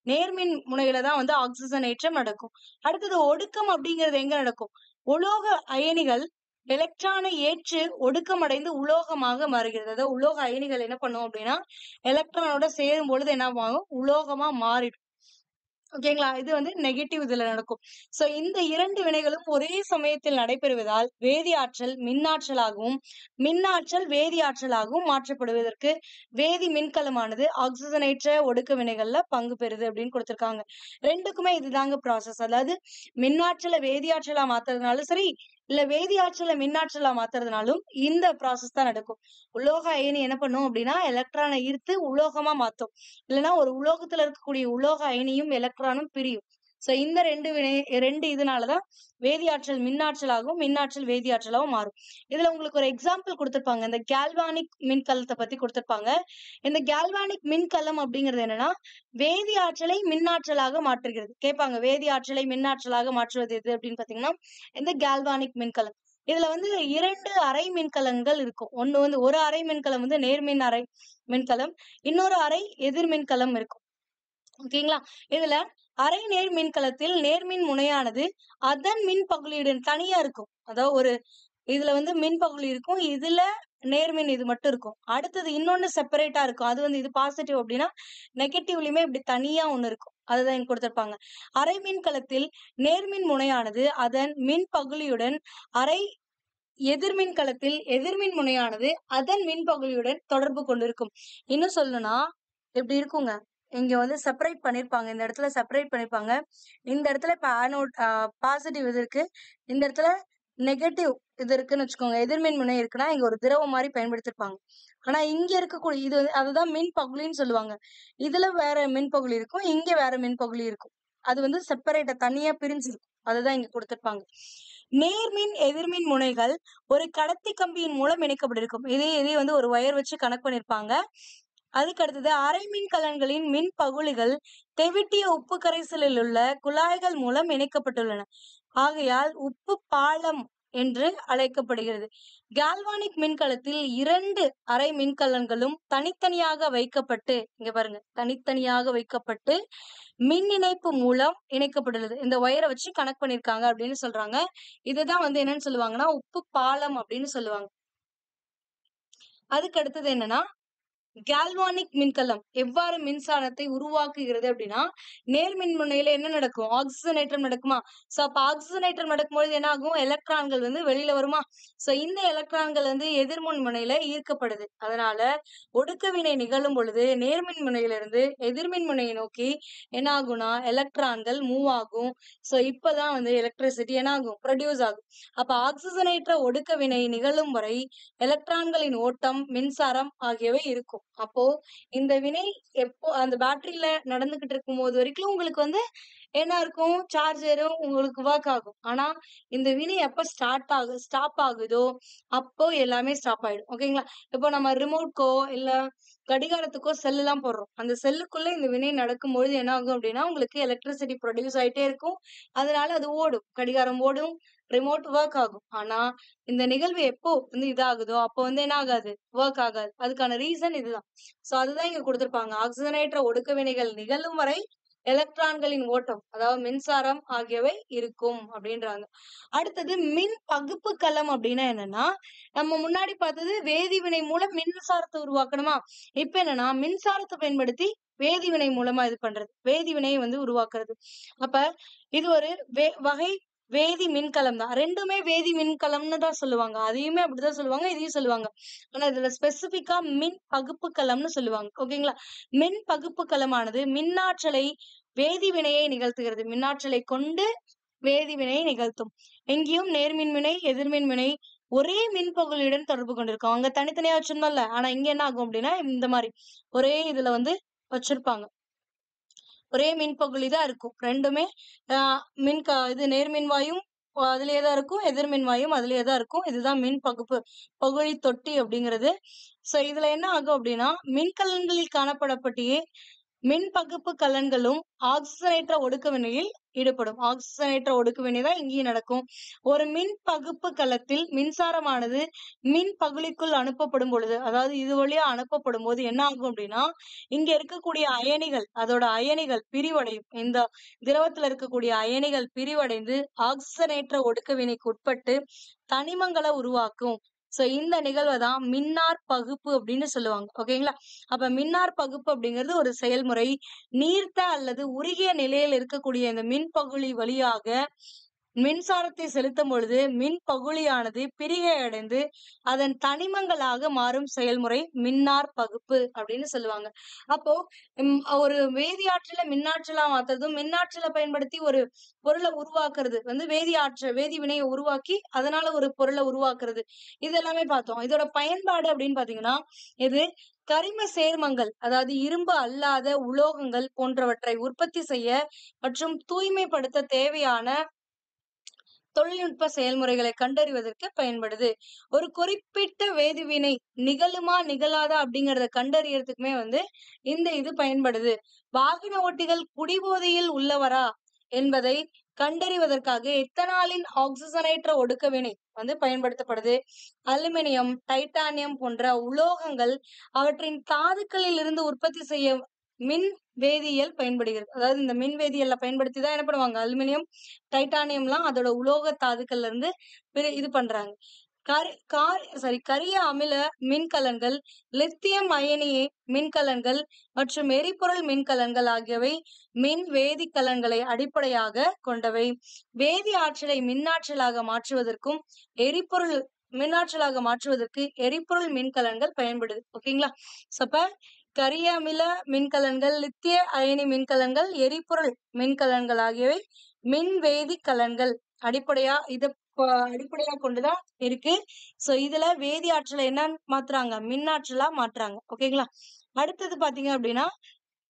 நேர்மின் முனையில தான் வந்து ஆக்சிஜனேற்றம் நடக்கும். அடுத்தது ஒடுக்கம் அப்படிங்கிறது எங்க நடக்கும்? உலோக அயனிகள் எலக்ட்ரானை ஏற்று ஒடுக்கமடைந்து உலோகமாக மாறுகிறது. அதாவது உலோக அயனிகள் என்ன பண்ணும் அப்படின்னா, எலக்ட்ரானோட சேரும் பொழுது என்ன ஆகும்? உலோகமா மாறிடும். ஓகேங்களா? இது வந்து நெகட்டிவ் இதுல நடக்கும். சோ இந்த 2 வினைகளும் ஒரே சமயத்தில் நடைபெறுவதால் வேதி ஆற்றல் மின்னாற்றலாகவும், மின்னாற்றல் வேதி ஆற்றலாகவும் மாற்றப்படுவதற்கு வேதி மின்கலமானது ஆக்சிஜனேற்ற ஒடுக்க வினைகள்ல பங்கு பெறுது அப்படின்னு குடுத்திருக்காங்க. 2க்குமே இதுதாங்க ப்ராசஸ். அதாவது மின்னாற்றல வேதி ஆற்றலா மாத்துறதுனாலும் சரி, இல்ல வேதி ஆற்றல மின்னாற்றலா மாத்துறதுனாலும் இந்த ப்ராசஸ் தான் நடக்கும். உலோக அயனி என்ன பண்ணும் அப்படின்னா, எலக்ட்ரானை ஈர்த்து உலோகமா மாத்தும். இல்லன்னா ஒரு உலோகத்துல இருக்கக்கூடிய உலோக அயனியும் எலக்ட்ரானும் பிரியும். சோ இந்த ரெண்டு இதனாலதான் வேதியாற்றல் மின்னாற்றலாகவும் மின்னாற்றல் வேதியாற்றலாகவும் மாறும். இதுல உங்களுக்கு ஒரு எக்ஸாம்பிள் கொடுத்திருப்பாங்க. இந்த கேல்வானிக் மின்கலத்தை பத்தி கொடுத்திருப்பாங்க. இந்த கேல்வானிக் மின்கலம் அப்படிங்கிறது என்னன்னா வேதி ஆற்றலை மின்னாற்றலாக மாற்றுகிறது. கேட்பாங்க, வேதி ஆற்றலை மின்னாற்றலாக மாற்றுவது எது அப்படின்னு பாத்தீங்கன்னா இந்த கேல்வானிக் மின்கலம். இதுல வந்து 2 அரை மின்கலங்கள் இருக்கும். ஒரு அரை மின்கலம் நேர்மின் அரை மின்கலம், இன்னொரு அரை எதிர் மின்கலம் இருக்கும். ஓகேங்களா? இதுல அரை நேர் மின்கலத்தில் நேர்மின் முனையானது அதன் மின் பகுதியுடன் தனியா இருக்கும். அதாவது இதுல மின் பகுதி இருக்கும், இதுல நேர்மின் இது மட்டும் இருக்கும். அடுத்தது இன்னொன்னு செப்பரேட்டா இருக்கும். அது இது பாசிட்டிவ் அப்படின்னா நெகட்டிவ்லயுமே இப்படி தனியா ஒண்ணு இருக்கும். அதுதான் இங்க கொடுத்திருப்பாங்க. அரை மின்கலத்தில் நேர்மின் முனையானது அதன் மின் பகுதியுடன் அரை எதிர்மின் களத்தில் எதிர்மின் முனையானது அதன் மின் பகுதியுடன் தொடர்பு கொண்டிருக்கும். இன்னும் சொல்லணும்னா இப்படி இருக்குங்க. இங்க செப்பரேட் பண்ணிருப்பாங்க. இந்த இடத்துல செப்பரேட் பண்ணிருப்பாங்க. இந்த இடத்துல இப்ப ஆனோட் பாசிட்டிவ் இது இருக்கு, இந்த இடத்துல நெகட்டிவ் இது இருக்குன்னு வச்சுக்கோங்க. எதிர்மின் முனை இருக்குன்னா இங்க ஒரு திரவம் மாதிரி பயன்படுத்திருப்பாங்க. ஆனா இங்க இருக்கக்கூடிய இது அதுதான் மின் பகுதின்னு சொல்லுவாங்க. இதுல வேற மின் பகுதி இருக்கும், இங்க வேற மின் பகுதி இருக்கும். அது செப்பரேட்டா தனியா பிரிஞ்சிருக்கும். அதுதான் இங்க கொடுத்திருப்பாங்க. நேர்மின் எதிர்மின் முனைகள் ஒரு கடத்தி கம்பியின் மூலம் இணைக்கப்பட்டிருக்கும். இதே ஒரு ஒயர் வச்சு கனெக்ட் பண்ணிருப்பாங்க. அதுக்கு அடுத்தது அரை மின் கலன்களின் மின் பகுதிகள் தெவிட்டிய உப்பு கரைசலில் உள்ள குழாய்கள் மூலம் இணைக்கப்பட்டுள்ளன. ஆகையால் உப்பு பாலம் என்று அழைக்கப்படுகிறது. கால்வானிக் மின்கலத்தில் 2 அரை மின்கலன்களும் தனித்தனியாக வைக்கப்பட்டு, இங்க பாருங்க, தனித்தனியாக வைக்கப்பட்டு மின் இணைப்பு மூலம் இணைக்கப்பட்டுள்ளது. இந்த ஒயரை வச்சு கனெக்ட் பண்ணிருக்காங்க அப்படின்னு சொல்றாங்க. இதுதான் என்னன்னு சொல்லுவாங்கன்னா உப்பு பாலம் அப்படின்னு சொல்லுவாங்க. அதுக்கு அடுத்தது என்னன்னா கால்வானிக் மின்கலம் எவ்வாறு மின்சாரத்தை உருவாக்குகிறது அப்படின்னா நேர்மின் முனையில என்ன நடக்கும்? ஆக்சிஜனேற்றம் நடக்குமா? சோ அப்ப ஆக்சிஜனேற்றம் நடக்கும்போது என்ன ஆகும்? எலக்ட்ரான்கள் வெளியில வருமா? சோ இந்த எலக்ட்ரான்கள் எதிர்மின் முனையில ஈர்க்கப்படுது. அதனால ஒடுக்கவினை நிகழும் பொழுது நேர்மின் முனையிலிருந்து எதிர்மின் முனையை நோக்கி என்ன ஆகும்னா எலக்ட்ரான்கள் மூவ் ஆகும். சோ இப்பதான் எலக்ட்ரிசிட்டி என்ன ஆகும்? ப்ரொடியூஸ் ஆகும். அப்ப ஆக்சிஜனேற்ற ஒடுக்கவினை நிகழும் வரை எலக்ட்ரான்களின் ஓட்டம், மின்சாரம் ஆகியவை இருக்கும். அப்போ இந்த வினை எப்போ அந்த பேட்டரியில நடந்துகிட்டு இருக்கும் போது வரைக்கும் உங்களுக்கு என்ன இருக்கும்? சார்ஜ் ஏறும், உங்களுக்கு ஒர்க் ஆகும். ஆனா இந்த வினை எப்ப ஸ்டாப் ஆகுதோ அப்போ எல்லாமே ஸ்டாப் ஆயிடும். ஓகேங்களா? இப்போ நம்ம ரிமோட்கோ இல்ல கடிகாரத்துக்கோ செல் எல்லாம் போடுறோம். அந்த செல்லுக்குள்ள இந்த வினை நடக்கும்பொழுது என்ன ஆகும் அப்படின்னா உங்களுக்கு எலக்ட்ரிசிட்டி ப்ரொடியூஸ் ஆயிட்டே இருக்கும். அதனால அது ஓடும், கடிகாரம் ஓடும், ரிமோட் ஒர்க் ஆகும். ஆனா இந்த நிகழ்வு எப்போ இதாகுதோ அப்போ என்ன ஆகாது? ஒர்க் ஆகாது. அதுக்கான ரீசன் இதுதான். சோ அதுதான் இங்க கொடுத்திருப்பாங்க. ஆக்சிஜனேற்ற ஒடுக்க வினைகள் நிகழும் வரை எலக்ட்ரான்களின் ஓட்டம், அதாவது மின்சாரம் ஆகியவை இருக்கும் அப்படின்றாங்க. அடுத்தது மின் பகுப்பு களம் அப்படின்னா என்னன்னா நம்ம முன்னாடி பார்த்தது வேதிவினை மூலம் மின்சாரத்தை உருவாக்கணுமா? இப்ப என்னன்னா மின்சாரத்தை பயன்படுத்தி வேதிவினை மூலமா இது பண்றது, வேதிவினையை உருவாக்குறது. அப்ப இது ஒரு வகை வேதி மின்கலம் தான். ரெண்டுமே வேதி மின்கலம்னு தான் சொல்லுவாங்க. அதையுமே அப்படிதான் சொல்லுவாங்க, இதையும் சொல்லுவாங்க. ஆனா இதுல ஸ்பெசிபிக்கா மின் பகுப்பு களம்னு சொல்லுவாங்க. ஓகேங்களா? மின் பகுப்பு களமானது மின்னாற்றலை வேதிவினையை நிகழ்த்துகிறது. மின்னாற்றலை கொண்டு வேதிவினையை நிகழ்த்தும். எங்கேயும் நேர்மின் வினை எதிர்மின் வினை ஒரே மின்பகுதியுடன் தொடர்பு கொண்டிருக்கும். அங்க தனித்தனியா வச்சிருந்தோம்ல, ஆனா இங்க என்ன ஆகும் அப்படின்னா இந்த மாதிரி ஒரே இதுல வச்சிருப்பாங்க. ஒரே மின்பகுதி தான் இருக்கும். ரெண்டுமே இது நேர்மின்வாயும் அதுலயேதான் இருக்கும், எதிர்மின்வாயும் அதுலயேதான் இருக்கும். இதுதான் மின் பகுதி தொட்டி அப்படிங்கிறது. சோ இதுல என்ன ஆகும் அப்படின்னா மின்கலன்களில் காணப்படப்பட்டியே மின் பகுப்பு கலன்களும் ஆக்சிஜனேற்ற ஒடுக்க வினையில் ஈடுபடும். ஆக்சிஜனேற்ற ஒடுக்க வினை தான் இங்கேயும் நடக்கும். ஒரு மின் பகுப்பு களத்தில் மின்சாரமானது மின் பகுதிக்குள் அனுப்பப்படும் பொழுது, அதாவது இது வழியா அனுப்பப்படும் போது என்ன ஆகும் அப்படின்னா இங்க இருக்கக்கூடிய அயனிகள், அதோட அயனிகள் பிரிவடையும். இந்த திரவத்துல இருக்கக்கூடிய அயனிகள் பிரிவடைந்து ஆக்சிஜனேற்ற ஒடுக்க வினைக்கு உட்பட்டு தனிமங்களை உருவாக்கும். சோ இந்த நிகழ்வை தான் மின்னார் பகுப்பு அப்படின்னு சொல்லுவாங்க. ஓகேங்களா? அப்ப மின்னார் பகுப்பு அப்படிங்கிறது ஒரு செயல்முறை. நீர்த்த அல்லது உருகிய நிலையில் இருக்கக்கூடிய இந்த மின்பகுளி வழியாக மின்சாரத்தை செலுத்தும் பொழுது மின் பகுளியானது பிரிகை அடைந்து அதன் தனிமங்களாக மாறும் செயல்முறை மின்னார் பகுப்பு அப்படின்னு சொல்லுவாங்க. அப்போ ஒரு வேதியாற்றலை மின்னாற்றலா மாத்துறதும், மின்னாற்றலை பயன்படுத்தி ஒரு பொருளை உருவாக்குறது வேதி வினையை உருவாக்கி அதனால ஒரு பொருளை உருவாக்குறது, இது எல்லாமே பார்த்தோம். இதோட பயன்பாடு அப்படின்னு பாத்தீங்கன்னா இது கரிம சேர்மங்கள் அதாவது இரும்பு அல்லாத உலோகங்கள் போன்றவற்றை உற்பத்தி செய்ய மற்றும் தூய்மைப்படுத்த தேவையான தொழில்நுட்ப செயல்முறைகளை கண்டறிவதற்கு பயன்படுது. ஒரு குறிப்பிட்ட வேதிவினை நிகழுமா நிகழாதா அப்படிங்கறத கண்டறியறதுக்குமே இந்த இது பயன்படுது. வாகன ஓட்டிகள் குடிபோதையில் உள்ளவரா என்பதை கண்டறிவதற்காக எத்தனாலின் ஆக்சிஜனேற்ற ஒடுக்கவினை பயன்படுத்தப்படுது. அலுமினியம், டைட்டானியம் போன்ற உலோகங்கள் அவற்றின் தாதுக்களில் இருந்து உற்பத்தி செய்ய மின் வேதியியல் பயன்படுகிறது. அதாவது இந்த மின் வேதியியல்ல பயன்படுத்தி தான் என்ன பண்ணுவாங்க, அலுமினியம், டைட்டானியம்லாம் அதோட உலோக தாதுக்கள்ல இருந்து இது பண்றாங்க. கரிய அமில மின்கலன்கள், லித்தியம் அயனியே மின்கலன்கள் மற்றும் எரிபொருள் மின்கலன்கள் ஆகியவை மின் வேதிக்கலன்களை அடிப்படையாக கொண்டவை. வேதி ஆற்றலை மின்னாற்றலாக மாற்றுவதற்கும் எரிபொருள் மின்னாற்றலாக மாற்றுவதற்கு எரிபொருள் மின்கலன்கள் பயன்படுது. ஓகேங்களா? அப்ப கரிய அமில மின்கலன்கள், லித்திய அயனி மின்கலன்கள், எரிபொருள் மின்கலன்கள் ஆகியவை மின் வேதி கலன்கள் அடிப்படையா கொண்டுதான் இருக்கு. சோ இதுல வேதி ஆற்றலை என்ன மாத்துறாங்க, மின்னாற்றலா மாற்றுறாங்க. ஓகேங்களா? அடுத்தது பாத்தீங்க அப்படின்னா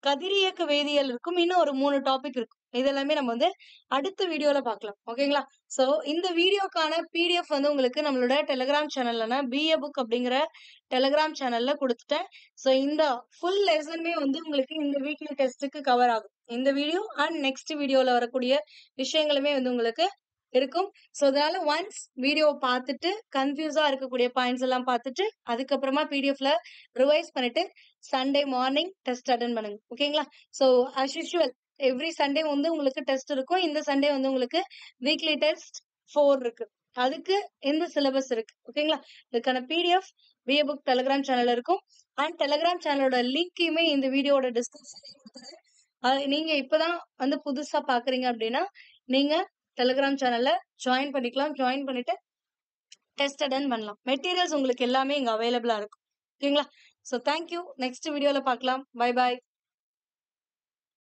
கதிரியக்க வேதியியல் இருக்கும். இன்னும் ஒரு 3 டாபிக் இருக்கும். இதெல்லாமே நம்ம அடுத்த வீடியோல பார்க்கலாம். ஓகேங்களா? சோ இந்த வீடியோக்கான பிடிஎஃப் உங்களுக்கு நம்மளோட டெலிகிராம் சேனல்ல பிஏ புக் அப்படிங்கிற டெலிகிராம் சேனல்ல கொடுத்துட்டேன். சோ இந்த ஃபுல் லெசனுமே உங்களுக்கு இந்த வீக்லி டெஸ்ட்டுக்கு கவர் ஆகும். இந்த வீடியோ அண்ட் நெக்ஸ்ட் வீடியோல வரக்கூடிய விஷயங்களுமே உங்களுக்கு இருக்கும். சோ அதனால ஒன்ஸ் வீடியோ பார்த்துட்டு கன்ஃபியூஸா இருக்கக்கூடிய பாயிண்ட்ஸ் எல்லாம் பார்த்துட்டு அதுக்கப்புறமா பிடிஎஃப்ல ரிவைஸ் பண்ணிட்டு சண்டே மார்னிங் டெஸ்ட் அட்டென்ட் பண்ணுங்க. ஓகேங்களா? So as usual every Sunday உங்களுக்கு டெஸ்ட் இருக்கும். இந்த சண்டே உங்களுக்கு வீக்லி டெஸ்ட் 4 இருக்கு. அதுக்கு இந்த சிலபஸ் இருக்கு. ஓகேங்களா? இதுக்கான பிடிஎஃப் பிஏ புக் டெலிகிராம் சேனல்ல இருக்கும். அண்ட் டெலிகிராம் சேனலோட லிங்கையுமே இந்த வீடியோட டிஸ்கிரிப்ஷன்ல நீங்க இப்பதான் புதுசா பாக்குறீங்க அப்படின்னா நீங்க டெலிகிராம் சேனல்ல ஜாயின் பண்ணிக்கலாம். ஜாயின் பண்ணிட்டு டெஸ்ட் அட்டென்ட் பண்ணலாம். மெட்டீரியல்ஸ் உங்களுக்கு எல்லாமே இங்க அவைலபிளா இருக்கும். ஓகேங்களா? So thank you. நெக்ஸ்ட் வீடியோல பார்க்கலாம். Bye bye.